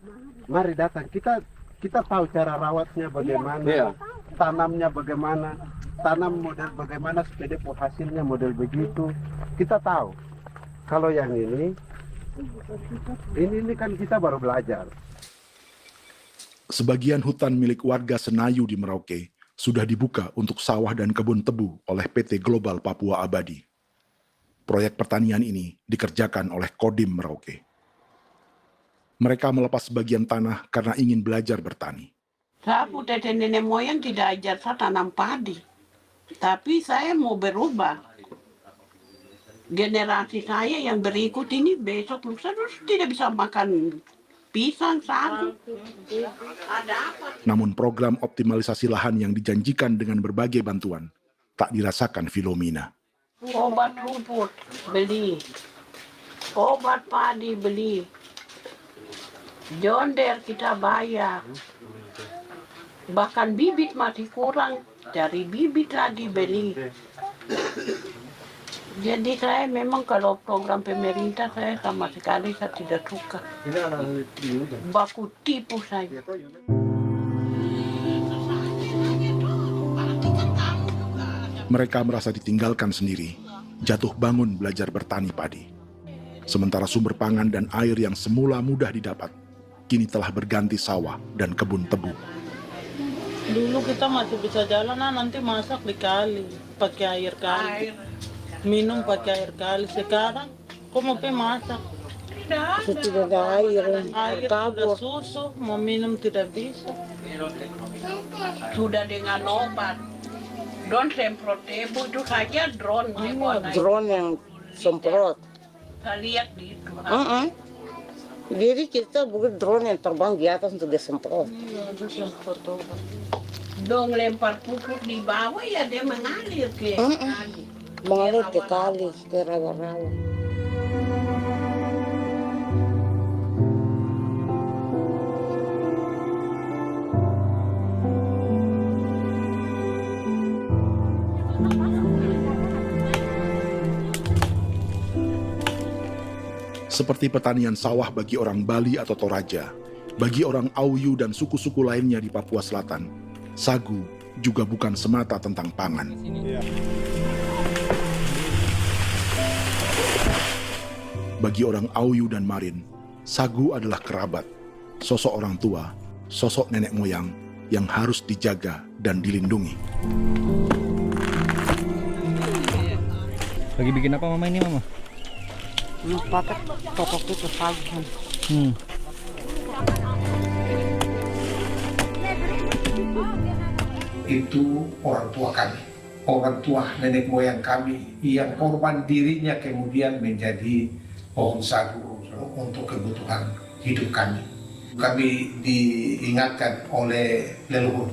datang. Kita tahu cara rawatnya bagaimana, iya. Tanamnya bagaimana, tanam model bagaimana supaya hasilnya model begitu. Kita tahu. Kalau yang ini kan kita baru belajar.
Sebagian hutan milik warga Senayu di Merauke sudah dibuka untuk sawah dan kebun tebu oleh PT Global Papua Abadi. Proyek pertanian ini dikerjakan oleh Kodim Merauke. Mereka melepas sebagian tanah karena ingin belajar bertani.
Saya punya nenek moyang tidak ajar saya tanam padi. Tapi saya mau berubah. Generasi saya yang berikut ini besok lusa tidak bisa makan pisang, sagu. Ada apa?
Namun program optimalisasi lahan yang dijanjikan dengan berbagai bantuan tak dirasakan Filomina.
Obat rumput beli, obat padi beli, jonder kita bayar, bahkan bibit masih kurang, cari bibit lagi beli. Jadi saya memang kalau program pemerintah saya sama sekali saya tidak suka. Baku tipu saya.
Mereka merasa ditinggalkan sendiri, jatuh bangun belajar bertani padi. Sementara sumber pangan dan air yang semula mudah didapat, kini telah berganti sawah dan kebun tebu.
Dulu kita masih bisa jalan, nanti masak di kali, pakai air kali. Minum pakai air kali. Sekarang, kok mau masak?
Tidak ada air.
Air sudah susu, mau minum tidak bisa.
Sudah dengan obat. Drone semprot debu itu saja drone.
Drone yang semprot.
Saya lihat di itu.
Jadi kita bukan drone yang terbang di atas untuk disemprot.
Itu semprot tuh. Dong lempar pupuk di bawah ya dia mengalir ke kali.
Mengalir ke kali, ke rawa-rawa.
Seperti pertanian sawah bagi orang Bali atau Toraja, bagi orang Auyu dan suku-suku lainnya di Papua Selatan, sagu juga bukan semata tentang pangan. Bagi orang Auyu dan Marin, sagu adalah kerabat, sosok orang tua, sosok nenek moyang yang harus dijaga dan dilindungi.
Lagi bikin apa mama ini mama?
Pakai pokok itu sagu.
Itu orang tua kami, orang tua nenek moyang kami yang korban dirinya kemudian menjadi pohon sagu untuk kebutuhan hidup kami. Kami diingatkan oleh leluhur,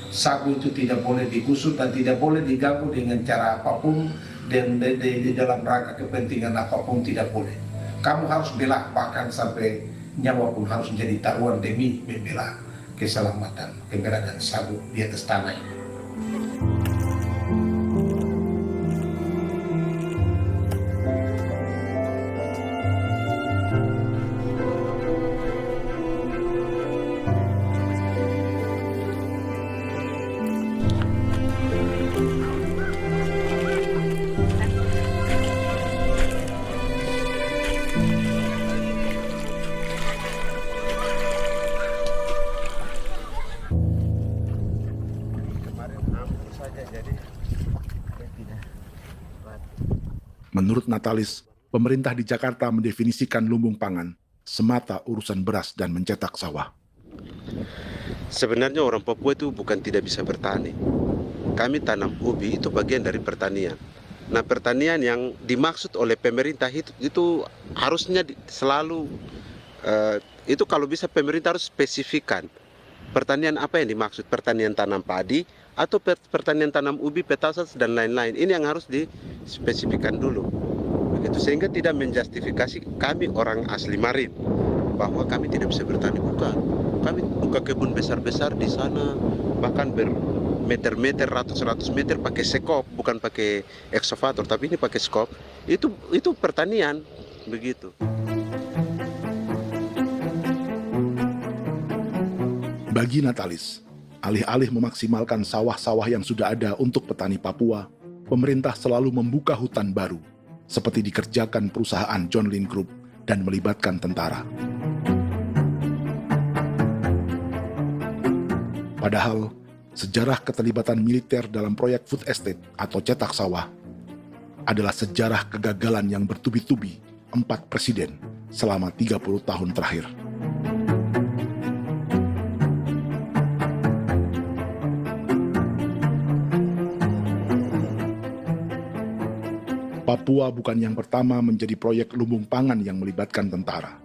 sagu itu tidak boleh digusur dan tidak boleh diganggu dengan cara apapun, dan di dalam rangka kepentingan apapun tidak boleh. Kamu harus bela, bahkan sampai nyawa pun harus menjadi taruhan demi membela keselamatan, keberadaan sagu di atas tanah ini.
Menurut Natalis, pemerintah di Jakarta mendefinisikan lumbung pangan semata urusan beras dan mencetak sawah.
Sebenarnya orang Papua itu bukan tidak bisa bertani. Kami tanam ubi itu bagian dari pertanian. Nah, pertanian yang dimaksud oleh pemerintah itu harusnya selalu itu kalau bisa pemerintah harus spesifikkan pertanian apa yang dimaksud, pertanian tanam padi atau pertanian tanam ubi, petasan dan lain-lain. Ini yang harus dispesifikkan dulu. Begitu, sehingga tidak menjustifikasi kami orang asli Marin bahwa kami tidak bisa bertani, bukan. Kami buka kebun besar-besar di sana, bahkan bermeter-meter, ratus-ratus meter pakai sekop, bukan pakai ekskavator, tapi ini pakai skop. Itu pertanian, begitu.
Bagi Natalis, alih-alih memaksimalkan sawah-sawah yang sudah ada untuk petani Papua, pemerintah selalu membuka hutan baru, seperti dikerjakan perusahaan John Lynn Group dan melibatkan tentara. Padahal, sejarah keterlibatan militer dalam proyek food estate atau cetak sawah adalah sejarah kegagalan yang bertubi-tubi 4 presiden selama 30 tahun terakhir. Papua bukan yang pertama menjadi proyek lumbung pangan yang melibatkan tentara.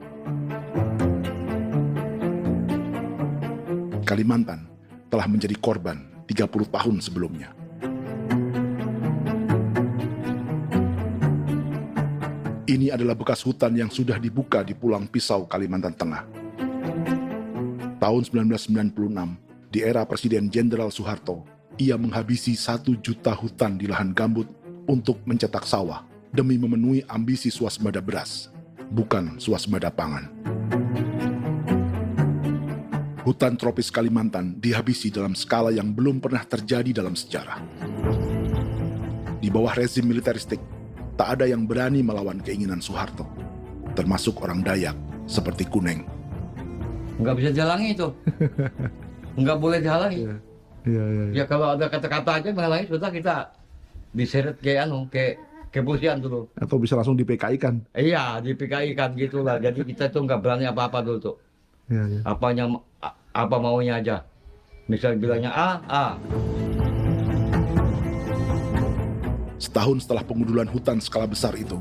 Kalimantan telah menjadi korban 30 tahun sebelumnya. Ini adalah bekas hutan yang sudah dibuka di Pulang Pisau, Kalimantan Tengah. Tahun 1996, di era Presiden Jenderal Soeharto, ia menghabisi 1 juta hutan di lahan gambut untuk mencetak sawah demi memenuhi ambisi swasembada beras, bukan swasembada pangan. Hutan tropis Kalimantan dihabisi dalam skala yang belum pernah terjadi dalam sejarah. Di bawah rezim militeristik, tak ada yang berani melawan keinginan Soeharto, termasuk orang Dayak seperti Kuneng.
Nggak bisa dihalangi itu. Nggak boleh dihalangi. Ya kalau ada kata-kata aja menghalangi, sudah kita diseret ke kepolisian dulu.
Atau bisa langsung di PKI-kan.
Iya, di PKI-kan gitulah. Jadi kita tuh nggak berani apa-apa dulu tuh. Apa maunya aja. Misal bilangnya A.
Setahun setelah pengundulan hutan skala besar itu,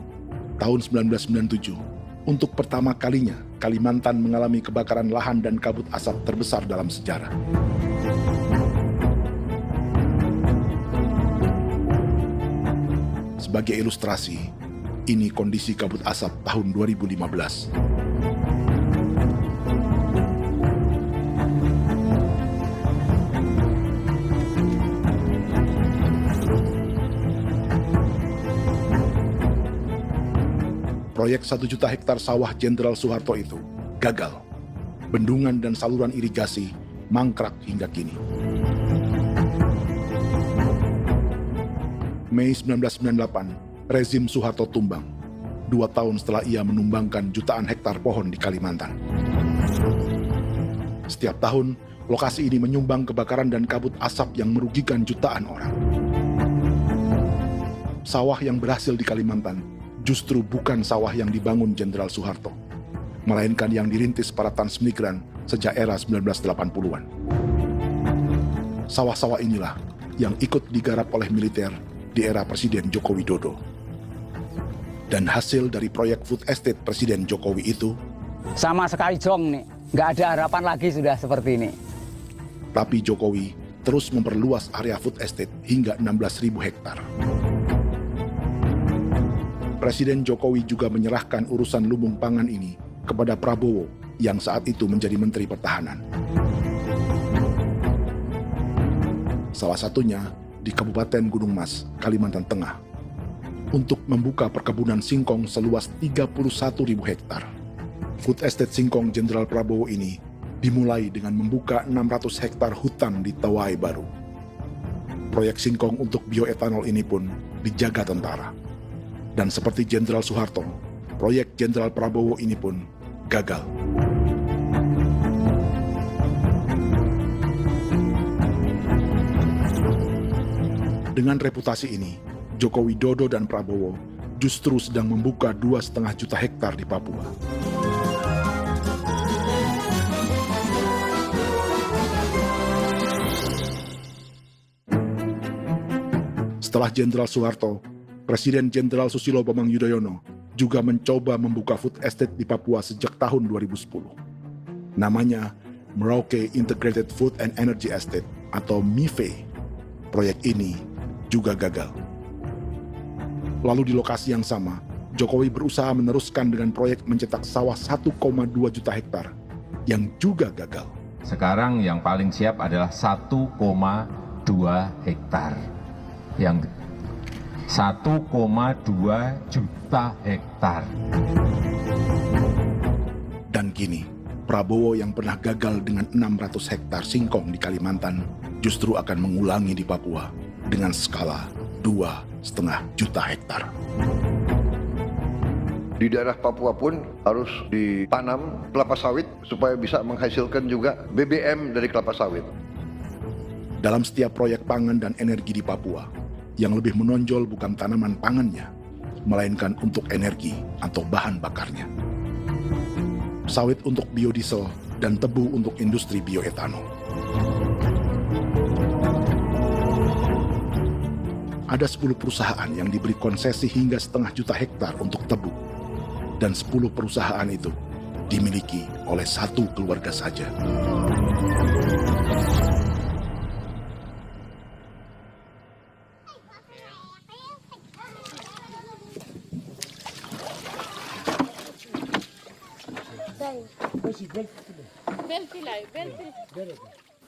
tahun 1997, untuk pertama kalinya Kalimantan mengalami kebakaran lahan dan kabut asap terbesar dalam sejarah. Sebagai ilustrasi, ini kondisi kabut asap tahun 2015. Proyek 1 juta hektar sawah Jenderal Soeharto itu gagal. Bendungan dan saluran irigasi mangkrak hingga kini. Mei 1998, rezim Soeharto tumbang. 2 tahun setelah ia menumbangkan jutaan hektar pohon di Kalimantan. Setiap tahun, lokasi ini menyumbang kebakaran dan kabut asap yang merugikan jutaan orang. Sawah yang berhasil di Kalimantan justru bukan sawah yang dibangun Jenderal Soeharto, melainkan yang dirintis para transmigran sejak era 1980-an. Sawah-sawah inilah yang ikut digarap oleh militer di era Presiden Joko Widodo. Dan hasil dari proyek food estate Presiden Jokowi itu
sama sekali jong nih, nggak ada harapan lagi sudah seperti ini.
Tapi Jokowi terus memperluas area food estate hingga 16.000 hektar. Presiden Jokowi juga menyerahkan urusan lumbung pangan ini kepada Prabowo yang saat itu menjadi Menteri Pertahanan. Salah satunya di Kabupaten Gunung Mas, Kalimantan Tengah, untuk membuka perkebunan singkong seluas 31.000 hektar. Food Estate Singkong Jenderal Prabowo ini dimulai dengan membuka 600 hektar hutan di Tawai Baru. Proyek singkong untuk bioetanol ini pun dijaga tentara. Dan seperti Jenderal Soeharto, proyek Jenderal Prabowo ini pun gagal. Dengan reputasi ini, Joko Widodo dan Prabowo justru sedang membuka 2,5 juta hektar di Papua. Setelah Jenderal Soeharto, Presiden Jenderal Susilo Bambang Yudhoyono juga mencoba membuka food estate di Papua sejak tahun 2010. Namanya Merauke Integrated Food and Energy Estate atau MIFE. Proyek ini juga gagal. Lalu di lokasi yang sama, Jokowi berusaha meneruskan dengan proyek mencetak sawah 1,2 juta hektar yang juga gagal.
Sekarang yang paling siap adalah 1,2 hektar. Yang 1,2 juta hektar.
Dan kini, Prabowo yang pernah gagal dengan 600 hektar singkong di Kalimantan justru akan mengulangi di Papua dengan skala 2,5 juta hektar.
Di daerah Papua pun harus ditanam kelapa sawit supaya bisa menghasilkan juga BBM dari kelapa sawit.
Dalam setiap proyek pangan dan energi di Papua, yang lebih menonjol bukan tanaman pangannya, melainkan untuk energi atau bahan bakarnya. Sawit untuk biodiesel dan tebu untuk industri bioetanol. Ada 10 perusahaan yang diberi konsesi hingga 0,5 juta hektar untuk tebu. Dan 10 perusahaan itu dimiliki oleh 1 keluarga saja.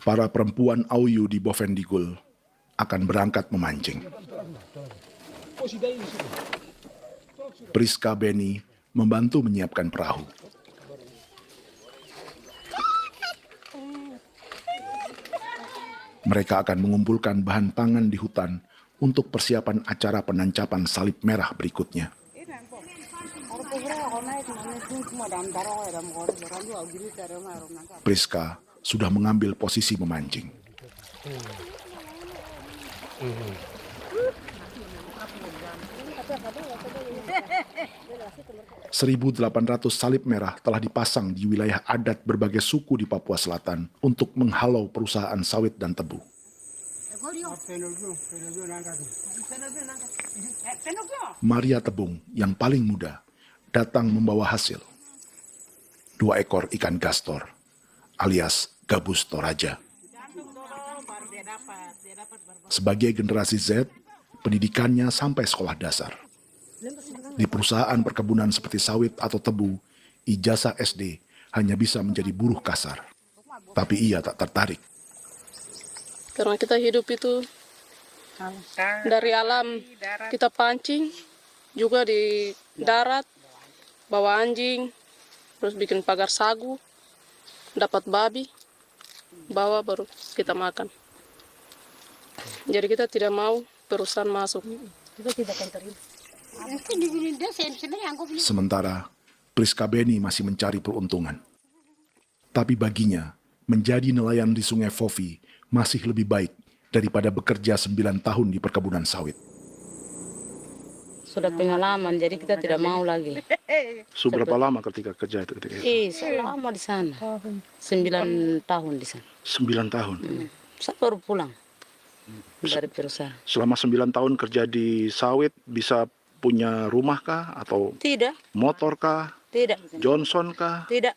Para perempuan Auyu di Bovendigul akan berangkat memancing. Priska Beni membantu menyiapkan perahu. Mereka akan mengumpulkan bahan pangan di hutan untuk persiapan acara penancapan salib merah berikutnya. Priska sudah mengambil posisi memancing. 1.800 salib merah telah dipasang di wilayah adat berbagai suku di Papua Selatan untuk menghalau perusahaan sawit dan tebu. Maria Tebung yang paling muda datang membawa hasil. 2 ekor ikan gastor alias gabus toraja. Sebagai generasi Z, pendidikannya sampai sekolah dasar. Di perusahaan perkebunan seperti sawit atau tebu, ijazah SD hanya bisa menjadi buruh kasar. Tapi ia tak tertarik.
Karena kita hidup itu dari alam, kita pancing, juga di darat, bawa anjing, terus bikin pagar sagu, dapat babi, bawa baru kita makan. Jadi kita tidak mau perusahaan masuk.
Sementara Priska Beni masih mencari peruntungan. Tapi baginya, menjadi nelayan di Sungai Fofi masih lebih baik daripada bekerja 9 tahun di perkebunan sawit.
Sudah pengalaman, jadi kita tidak mau lagi.
Sudah berapa lama ketika kerja itu?
Selama di sana. 9 tahun di sana.
9 tahun?
Saya baru pulang dari perusahaan.
Selama 9 tahun kerja di sawit, bisa punya rumah kah? Atau
Tidak.
motor kah?
Tidak.
Johnson kah?
Tidak.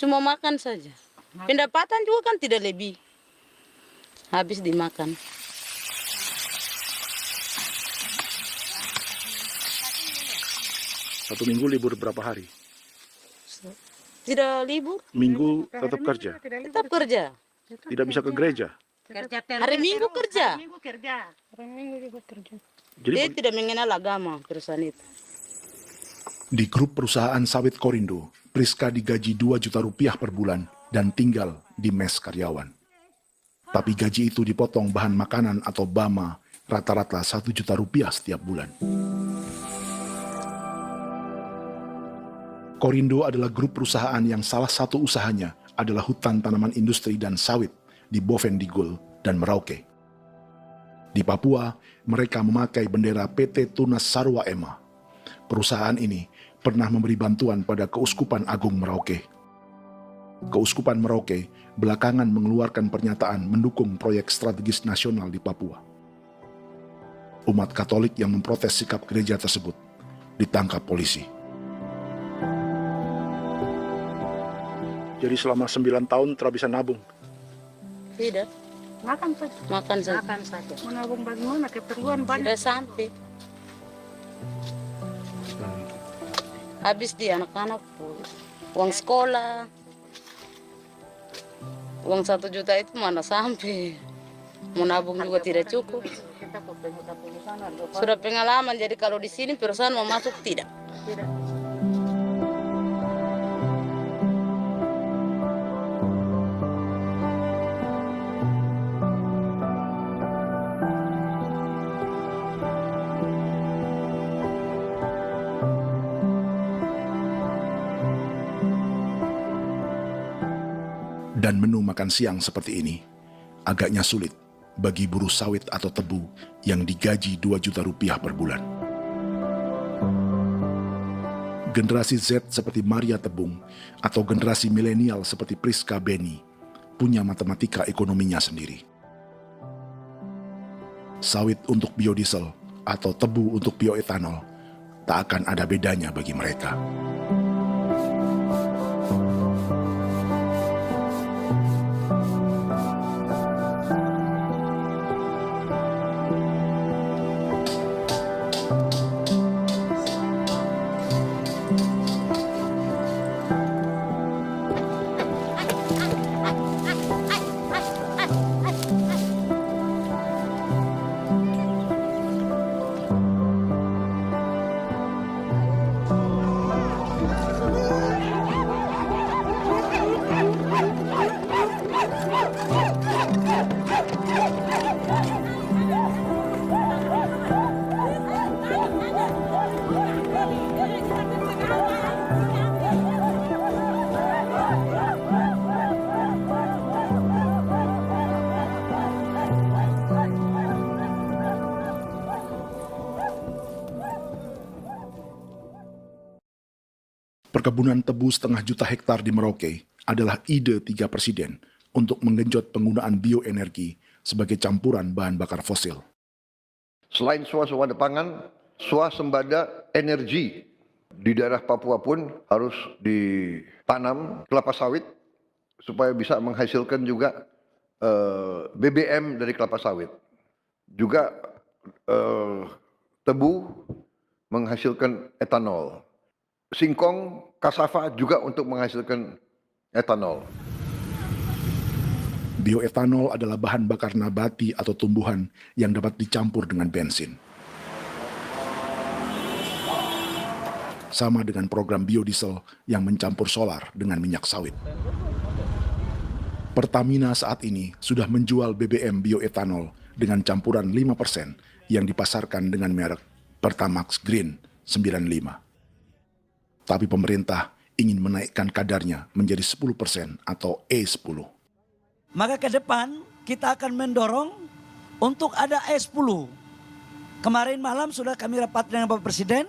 Cuma makan saja. Pendapatan juga kan tidak lebih. Habis dimakan.
Satu minggu libur berapa hari?
Tidak libur.
Minggu tetap kerja?
Tetap kerja.
Tidak bisa ke gereja?
Hari Minggu kerja.
Hari Minggu juga kerja.
Dia tidak mengenal agama perusahaan itu.
Di grup perusahaan sawit Korindo, Priska digaji 2 juta rupiah per bulan dan tinggal di mes karyawan. Tapi gaji itu dipotong bahan makanan atau BAMA rata-rata 1 juta rupiah setiap bulan. Korindo adalah grup perusahaan yang salah satu usahanya adalah hutan tanaman industri dan sawit di Bovendigul dan Merauke. Di Papua, mereka memakai bendera PT Tunas Sarwa Ema. Perusahaan ini pernah memberi bantuan pada Keuskupan Agung Merauke. Keuskupan Merauke belakangan mengeluarkan pernyataan mendukung proyek strategis nasional di Papua. Umat Katolik yang memprotes sikap gereja tersebut ditangkap polisi. Jadi selama 9 tahun tidak bisa nabung?
Tidak.
Makan saja.
Makan saja.
Makan saja. Menabung bagaimana? Keperluan banyak.
Tidak sampai. Habis di anak-anak uang sekolah. Uang 1 juta itu mana sampai. Mau nabung juga tidak cukup. Sudah pengalaman, jadi kalau di sini perusahaan mau masuk tidak.
Dan menu makan siang seperti ini agaknya sulit bagi buruh sawit atau tebu yang digaji 2 juta rupiah per bulan. Generasi Z seperti Maria Tebung atau generasi milenial seperti Priska Beni punya matematika ekonominya sendiri. Sawit untuk biodiesel atau tebu untuk bioetanol tak akan ada bedanya bagi mereka. Perkebunan tebu 1,5 juta hektar di Merauke adalah ide 3 presiden untuk menggenjot penggunaan bioenergi sebagai campuran bahan bakar fosil.
Selain swasembada pangan, swasembada energi. Di daerah Papua pun harus ditanam kelapa sawit supaya bisa menghasilkan juga BBM dari kelapa sawit. Juga tebu menghasilkan etanol. Singkong, kasava juga untuk menghasilkan etanol.
Bioetanol adalah bahan bakar nabati atau tumbuhan yang dapat dicampur dengan bensin. Sama dengan program biodiesel yang mencampur solar dengan minyak sawit. Pertamina saat ini sudah menjual BBM bioetanol dengan campuran 5% yang dipasarkan dengan merek Pertamax Green 95. Tapi pemerintah ingin menaikkan kadarnya menjadi 10% atau E10.
Maka ke depan kita akan mendorong untuk ada E10. Kemarin malam sudah kami rapat dengan Bapak Presiden.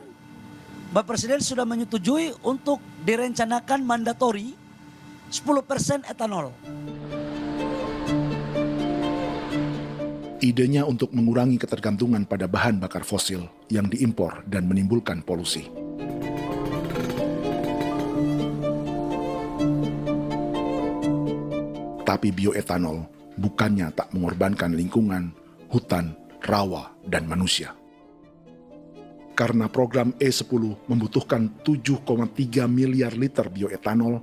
Bapak Presiden sudah menyetujui untuk direncanakan mandatori 10% etanol.
Idenya untuk mengurangi ketergantungan pada bahan bakar fosil yang diimpor dan menimbulkan polusi. Tapi bioetanol bukannya tak mengorbankan lingkungan, hutan, rawa, dan manusia. Karena program E10 membutuhkan 7,3 miliar liter bioetanol,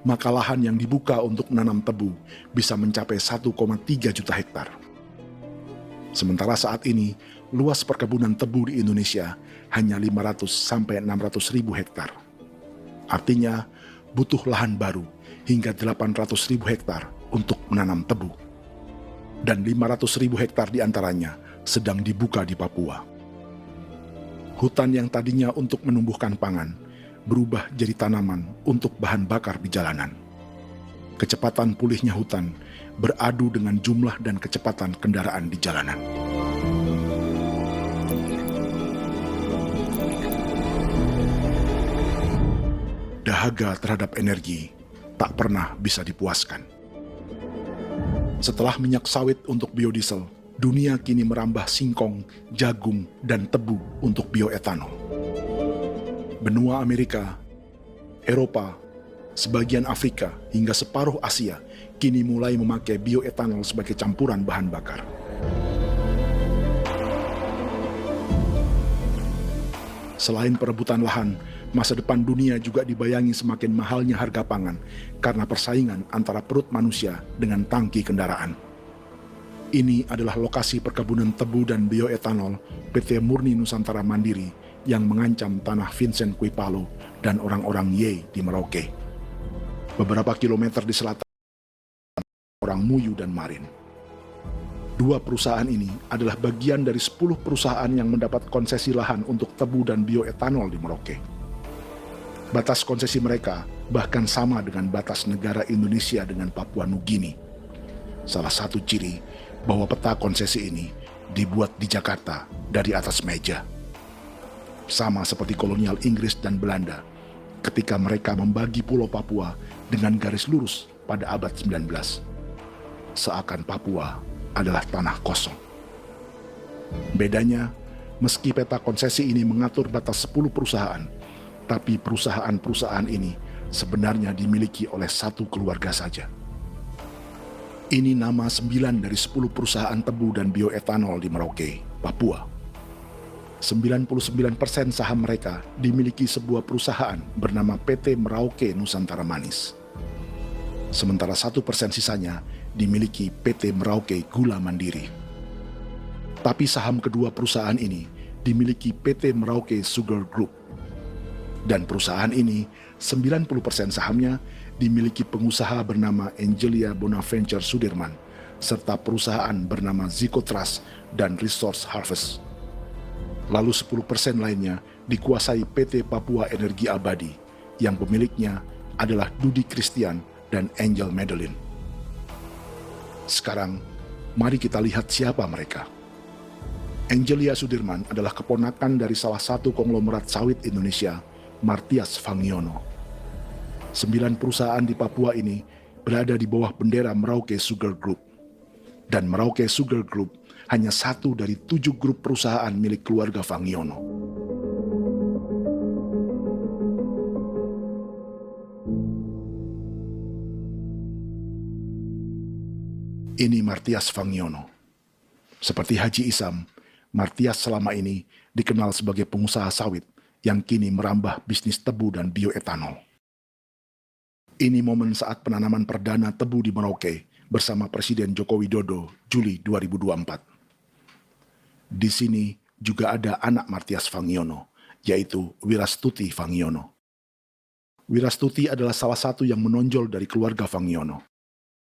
maka lahan yang dibuka untuk menanam tebu bisa mencapai 1,3 juta hektar. Sementara saat ini, luas perkebunan tebu di Indonesia hanya 500 sampai 600 ribu hektar. Artinya, butuh lahan baru hingga 800 ribu hektar untuk menanam tebu. Dan 500 ribu hektar diantaranya sedang dibuka di Papua. Hutan yang tadinya untuk menumbuhkan pangan berubah jadi tanaman untuk bahan bakar di jalanan. Kecepatan pulihnya hutan beradu dengan jumlah dan kecepatan kendaraan di jalanan. Dahaga terhadap energi tak pernah bisa dipuaskan. Setelah minyak sawit untuk biodiesel, dunia kini merambah singkong, jagung, dan tebu untuk bioetanol. Benua Amerika, Eropa, sebagian Afrika, hingga separuh Asia kini mulai memakai bioetanol sebagai campuran bahan bakar. Selain perebutan lahan, masa depan dunia juga dibayangi semakin mahalnya harga pangan karena persaingan antara perut manusia dengan tangki kendaraan. Ini adalah lokasi perkebunan tebu dan bioetanol PT Murni Nusantara Mandiri yang mengancam tanah Vincent Quipalo dan orang-orang Ye di Merauke. Beberapa kilometer di selatan orang Muyu dan Marin. Dua perusahaan ini adalah bagian dari 10 perusahaan yang mendapat konsesi lahan untuk tebu dan bioetanol di Merauke. Batas konsesi mereka bahkan sama dengan batas negara Indonesia dengan Papua Nugini. Salah satu ciri bahwa peta konsesi ini dibuat di Jakarta dari atas meja. Sama seperti kolonial Inggris dan Belanda ketika mereka membagi pulau Papua dengan garis lurus pada abad 19. Seakan Papua adalah tanah kosong. Bedanya, meski peta konsesi ini mengatur batas 10 perusahaan, tapi perusahaan-perusahaan ini sebenarnya dimiliki oleh satu keluarga saja. Ini nama 9 dari 10 perusahaan tebu dan bioetanol di Merauke, Papua. 99% saham mereka dimiliki sebuah perusahaan bernama PT Merauke Nusantara Manis. Sementara 1% sisanya dimiliki PT Merauke Gula Mandiri. Tapi saham kedua perusahaan ini dimiliki PT Merauke Sugar Group. Dan perusahaan ini, 90% sahamnya dimiliki pengusaha bernama Angelia Bonaventure Sudirman, serta perusahaan bernama Zico Trust dan Resource Harvest. Lalu 10% lainnya dikuasai PT Papua Energi Abadi, yang pemiliknya adalah Dudi Christian dan Angel Madeline. Sekarang, mari kita lihat siapa mereka. Angelia Sudirman adalah keponakan dari salah satu konglomerat sawit Indonesia, Martias Fangiono. 9 perusahaan di Papua ini berada di bawah bendera Merauke Sugar Group. Dan Merauke Sugar Group hanya satu dari 7 grup perusahaan milik keluarga Fangiono. Ini Martias Fangiono. Seperti Haji Isam, Martias selama ini dikenal sebagai pengusaha sawit yang kini merambah bisnis tebu dan bioetanol. Ini momen saat penanaman perdana tebu di Merauke bersama Presiden Joko Widodo Juli 2024. Di sini juga ada anak Martias Fangiono, yaitu Wirastuti Fangiono. Wirastuti adalah salah satu yang menonjol dari keluarga Fangiono.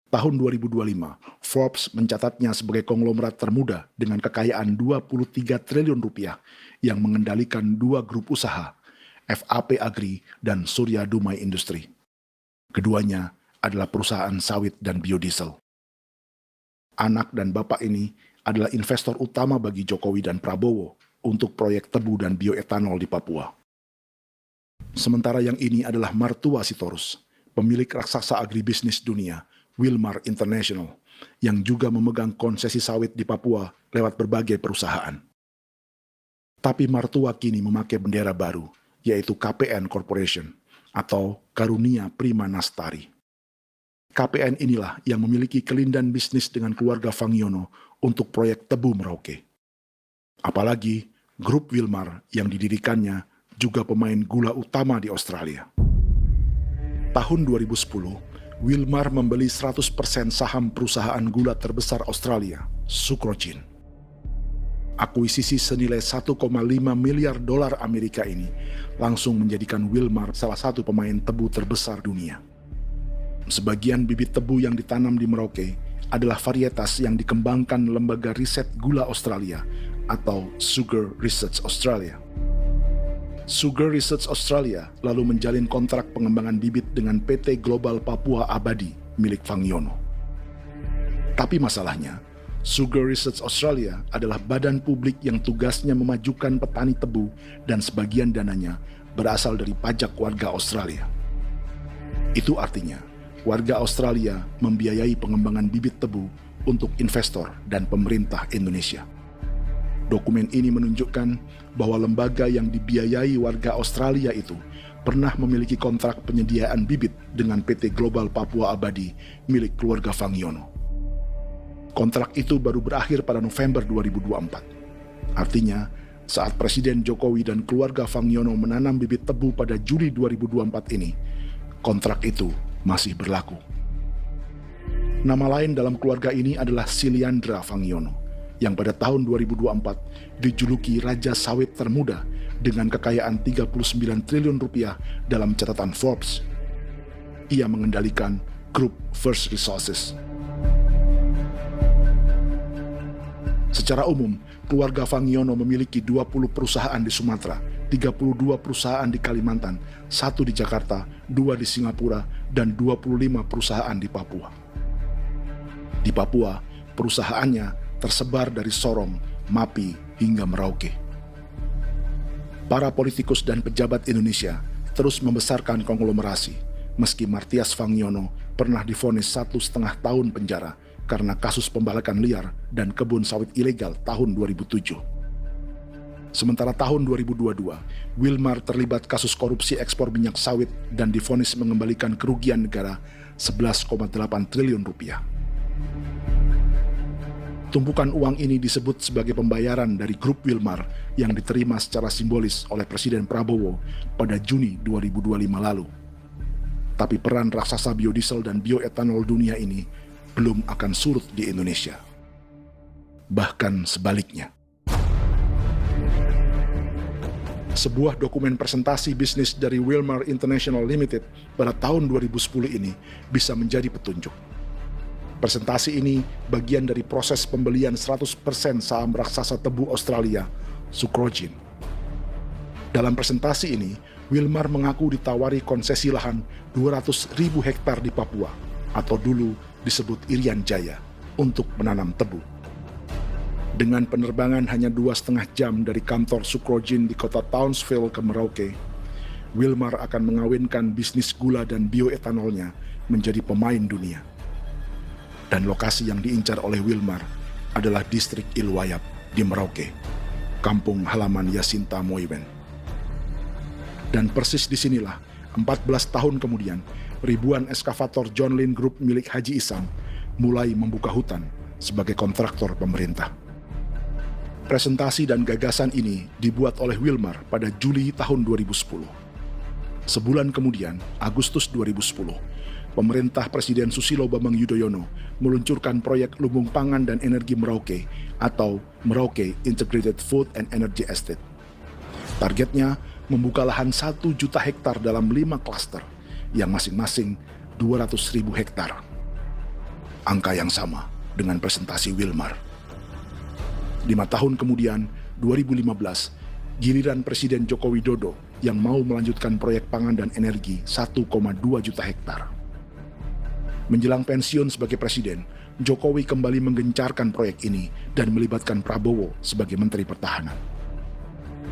Tahun 2025, Forbes mencatatnya sebagai konglomerat termuda dengan kekayaan 23 triliun rupiah yang mengendalikan 2 grup usaha, FAP Agri dan Surya Dumai Industri. Keduanya adalah perusahaan sawit dan biodiesel. Anak dan bapak ini adalah investor utama bagi Jokowi dan Prabowo untuk proyek tebu dan bioetanol di Papua. Sementara yang ini adalah mertua Sitorus, pemilik raksasa agribisnis dunia, Wilmar International, yang juga memegang konsesi sawit di Papua lewat berbagai perusahaan. Tapi mertua kini memakai bendera baru, yaitu KPN Corporation, atau Karunia Prima Nastari. KPN inilah yang memiliki kelindan bisnis dengan keluarga Fangiono untuk proyek tebu Merauke. Apalagi grup Wilmar yang didirikannya juga pemain gula utama di Australia. Tahun 2010, Wilmar membeli 100% saham perusahaan gula terbesar Australia, Sucrogin. Akuisisi senilai 1,5 miliar dolar Amerika ini langsung menjadikan Wilmar salah satu pemain tebu terbesar dunia. Sebagian bibit tebu yang ditanam di Merauke adalah varietas yang dikembangkan Lembaga Riset Gula Australia atau Sugar Research Australia. Sugar Research Australia lalu menjalin kontrak pengembangan bibit dengan PT Global Papua Abadi milik Fangiono. Tapi masalahnya, Sugar Research Australia adalah badan publik yang tugasnya memajukan petani tebu dan sebagian dananya berasal dari pajak warga Australia. Itu artinya, warga Australia membiayai pengembangan bibit tebu untuk investor dan pemerintah Indonesia. Dokumen ini menunjukkan bahwa lembaga yang dibiayai warga Australia itu pernah memiliki kontrak penyediaan bibit dengan PT Global Papua Abadi milik keluarga Fangiono. Kontrak itu baru berakhir pada November 2024. Artinya, saat Presiden Jokowi dan keluarga Fangiono menanam bibit tebu pada Juli 2024 ini, kontrak itu masih berlaku. Nama lain dalam keluarga ini adalah Siliandra Fangiono, yang pada tahun 2024 dijuluki Raja Sawit Termuda dengan kekayaan 39 triliun rupiah dalam catatan Forbes. Ia mengendalikan grup First Resources. Secara umum, keluarga Fangiono memiliki 20 perusahaan di Sumatera, 32 perusahaan di Kalimantan, 1 di Jakarta, 2 di Singapura, dan 25 perusahaan di Papua. Di Papua, perusahaannya tersebar dari Sorong, Mapi, hingga Merauke. Para politikus dan pejabat Indonesia terus membesarkan konglomerasi, meski Martias Fangiono pernah divonis 1,5 tahun penjara karena kasus pembalakan liar dan kebun sawit ilegal tahun 2007. Sementara tahun 2022, Wilmar terlibat kasus korupsi ekspor minyak sawit dan divonis mengembalikan kerugian negara 11,8 triliun rupiah. Tumpukan uang ini disebut sebagai pembayaran dari grup Wilmar yang diterima secara simbolis oleh Presiden Prabowo pada Juni 2025 lalu. Tapi peran raksasa biodiesel dan bioetanol dunia ini belum akan surut di Indonesia. Bahkan sebaliknya. Sebuah dokumen presentasi bisnis dari Wilmar International Limited pada tahun 2010 ini bisa menjadi petunjuk. Presentasi ini bagian dari proses pembelian 100% saham raksasa tebu Australia, Sucrogin. Dalam presentasi ini, Wilmar mengaku ditawari konsesi lahan 200.000 hektar di Papua, atau dulu disebut Irian Jaya, untuk menanam tebu. Dengan penerbangan hanya 2,5 jam dari kantor Sucrogin di kota Townsville ke Merauke, Wilmar akan mengawinkan bisnis gula dan bioetanolnya menjadi pemain dunia. Dan lokasi yang diincar oleh Wilmar adalah distrik Ilwayap di Merauke, kampung halaman Yasinta Moiwen. Dan persis disinilah 14 tahun kemudian ribuan eskavator John Lynn Group milik Haji Isam mulai membuka hutan sebagai kontraktor pemerintah. Presentasi dan gagasan ini dibuat oleh Wilmar pada Juli tahun 2010. Sebulan kemudian, Agustus 2010, pemerintah Presiden Susilo Bambang Yudhoyono meluncurkan proyek Lumbung Pangan dan Energi Merauke atau Merauke Integrated Food and Energy Estate. Targetnya membuka lahan 1 juta hektar dalam 5 klaster yang masing-masing 200.000 hektar. Angka yang sama dengan presentasi Wilmar. 5 tahun kemudian, 2015, giliran Presiden Joko Widodo yang mau melanjutkan proyek pangan dan energi 1,2 juta hektar. Menjelang pensiun sebagai presiden, Jokowi kembali menggencarkan proyek ini dan melibatkan Prabowo sebagai Menteri Pertahanan.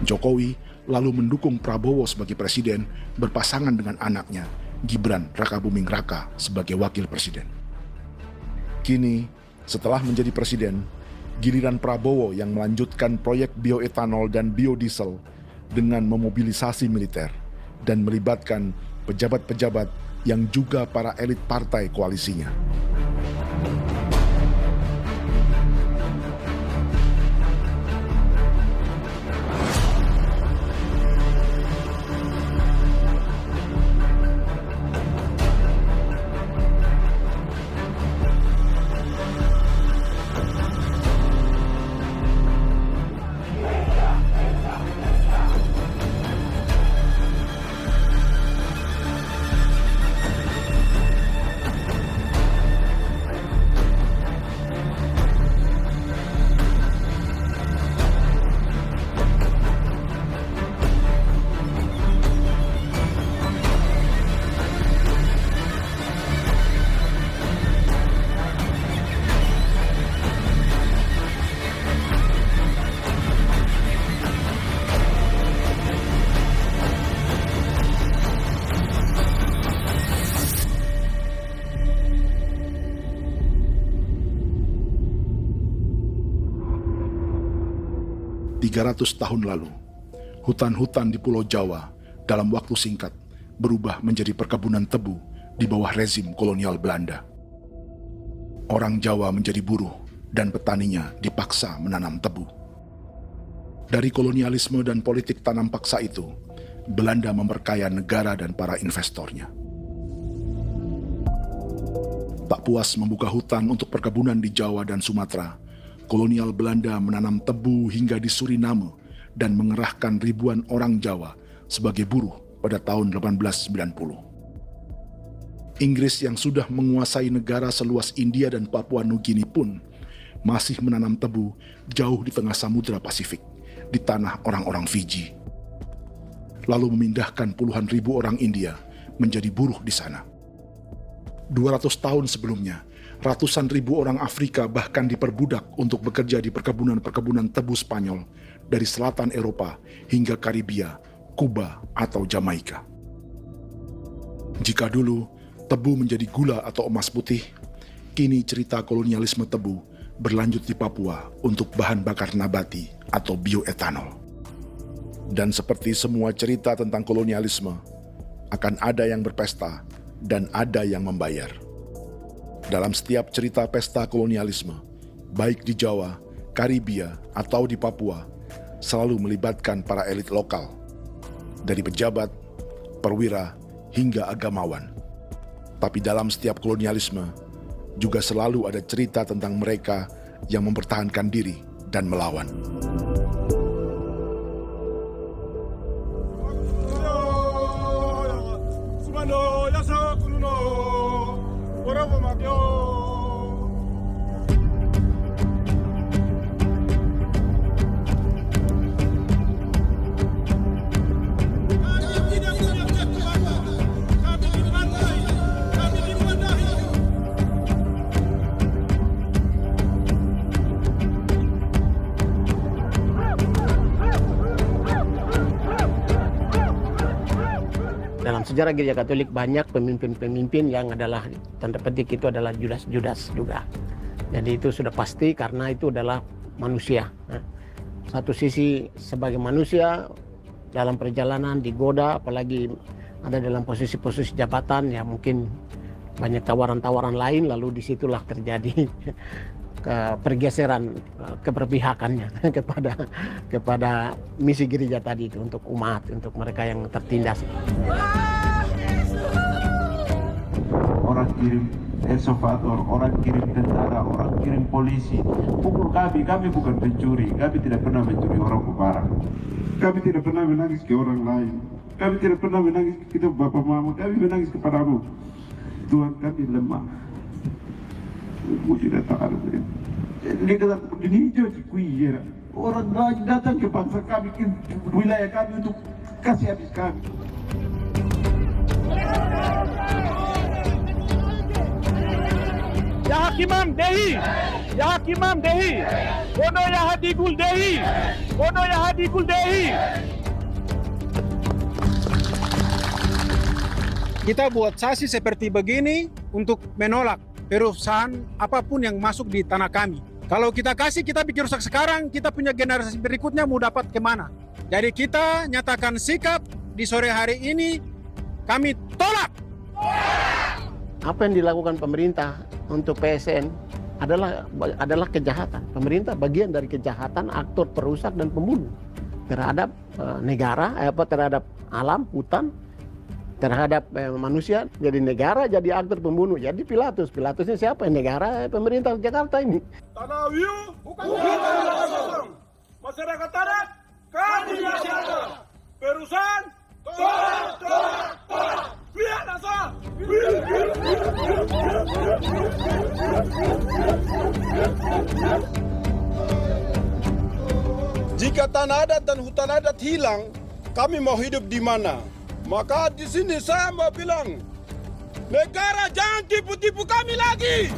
Jokowi lalu mendukung Prabowo sebagai presiden berpasangan dengan anaknya, Gibran Rakabuming Raka sebagai wakil presiden. Kini, setelah menjadi presiden, giliran Prabowo yang melanjutkan proyek bioetanol dan biodiesel dengan memobilisasi militer dan melibatkan pejabat-pejabat yang juga para elit partai koalisinya. ...300 tahun lalu, hutan-hutan di Pulau Jawa dalam waktu singkat berubah menjadi perkebunan tebu di bawah rezim kolonial Belanda. Orang Jawa menjadi buruh dan petaninya dipaksa menanam tebu. Dari kolonialisme dan politik tanam paksa itu, Belanda memperkaya negara dan para investornya. Tak puas membuka hutan untuk perkebunan di Jawa dan Sumatera, kolonial Belanda menanam tebu hingga di Suriname dan mengerahkan ribuan orang Jawa sebagai buruh pada tahun 1890. Inggris yang sudah menguasai negara seluas India dan Papua Nugini pun masih menanam tebu jauh di tengah Samudra Pasifik, di tanah orang-orang Fiji. Lalu memindahkan puluhan ribu orang India menjadi buruh di sana. 200 tahun sebelumnya, ratusan ribu orang Afrika bahkan diperbudak untuk bekerja di perkebunan-perkebunan tebu Spanyol dari selatan Eropa hingga Karibia, Kuba, atau Jamaika. Jika dulu tebu menjadi gula atau emas putih, kini cerita kolonialisme tebu berlanjut di Papua untuk bahan bakar nabati atau bioetanol. Dan seperti semua cerita tentang kolonialisme, akan ada yang berpesta dan ada yang membayar. Dalam setiap cerita pesta kolonialisme, baik di Jawa, Karibia, atau di Papua, selalu melibatkan para elit lokal, dari pejabat, perwira, hingga agamawan. Tapi dalam setiap kolonialisme, juga selalu ada cerita tentang mereka yang mempertahankan diri dan melawan.
Dalam sejarah Gereja Katolik banyak pemimpin-pemimpin yang adalah tanda petik itu adalah Judas-Judas juga. Jadi itu sudah pasti karena itu adalah manusia. Satu sisi sebagai manusia dalam perjalanan digoda, apalagi ada dalam posisi-posisi jabatan, ya mungkin banyak tawaran-tawaran lain, lalu disitulah terjadi pergeseran keberpihakannya kepada misi gereja tadi itu untuk umat, untuk mereka yang tertindas.
Orang kirim eksavator, orang kirim tentara, orang kirim polisi. Pukul kami bukan pencuri, kami tidak pernah mencuri orang barang. Kami tidak pernah menangis ke orang lain. Kami tidak pernah menangis ke kita bapak mama, kami menangis kepadamu. Tuhan kami lemah. Tidak tahu. Ini kata ini hijau cikui. Orang lain datang ke bangsa kami, ke wilayah kami untuk kasih habis kami.
Ya Hakimam Dehi, Ya Hakimam Dehi, Bono Ya Hadikul Dehi, Bono Ya Hadikul Dehi. Kita buat sasi seperti begini untuk menolak perusahaan apapun yang masuk di tanah kami. Kalau kita kasih, kita bikin rusak sekarang, kita punya generasi berikutnya mau dapat kemana. Jadi kita nyatakan sikap di sore hari ini, kami tolak.
Apa yang dilakukan pemerintah untuk PSN adalah kejahatan. Pemerintah bagian dari kejahatan, aktor perusak dan pembunuh terhadap negara, terhadap alam, hutan, terhadap manusia. Jadi negara jadi aktor pembunuh. Jadi Pilatusnya siapa? Negara, pemerintah Jakarta ini.
Tanah Wiu bukan tanah kosong. Masyarakat tanah kami masyarakat. Perusahaan tolak. Lihat asal. Jika tanah adat dan hutan adat hilang, kami mau hidup di mana? Maka di sini saya mau bilang, negara jangan tipu-tipu kami lagi.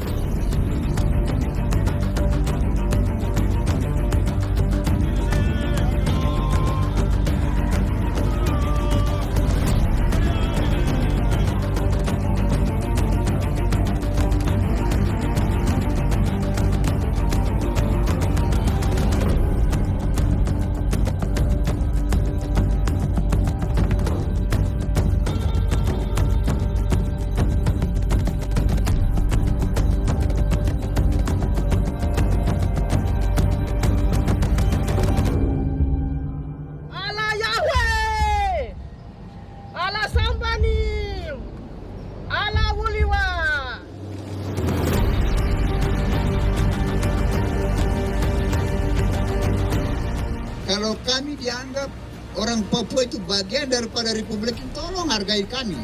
Kalau kami dianggap orang Papua itu bagian daripada Republik, tolong hargai kami.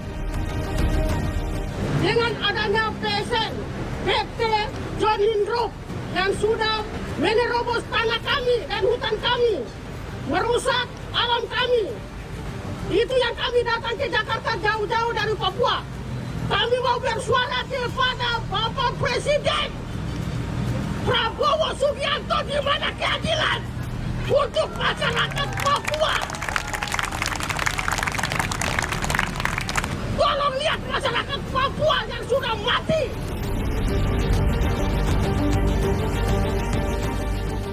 Dengan adanya PSN, PT John Lindrop yang sudah menerobos tanah kami dan hutan kami, merusak alam kami. Itu yang kami datang ke Jakarta jauh-jauh dari Papua. Kami mau bersuara kepada Bapak Presiden Prabowo Subianto, di mana keadilan untuk masyarakat Papua. Tolong lihat masyarakat Papua yang sudah mati.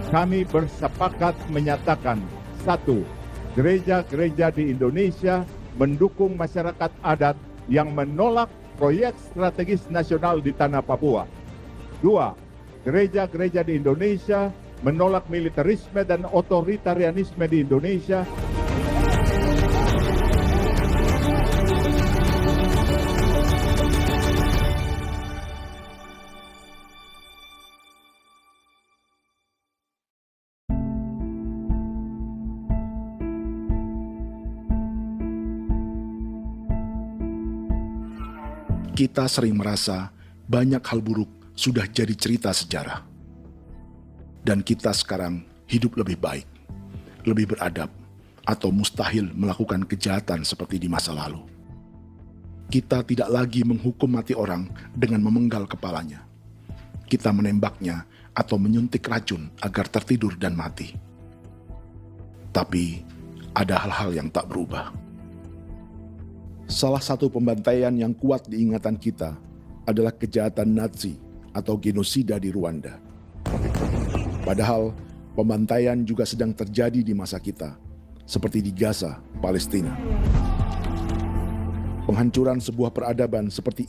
Kami bersepakat menyatakan, 1. Gereja-gereja di Indonesia mendukung masyarakat adat yang menolak proyek strategis nasional di tanah Papua. 2. Gereja-gereja di Indonesia menolak militerisme dan otoritarianisme di Indonesia.
Kita sering merasa banyak hal buruk sudah jadi cerita sejarah. Dan kita sekarang hidup lebih baik, lebih beradab, atau mustahil melakukan kejahatan seperti di masa lalu. Kita tidak lagi menghukum mati orang dengan memenggal kepalanya. Kita menembaknya atau menyuntik racun agar tertidur dan mati. Tapi ada hal-hal yang tak berubah. Salah satu pembantaian yang kuat di ingatan kita adalah kejahatan Nazi atau genosida di Rwanda. Padahal pembantaian juga sedang terjadi di masa kita, seperti di Gaza, Palestina. Penghancuran sebuah peradaban seperti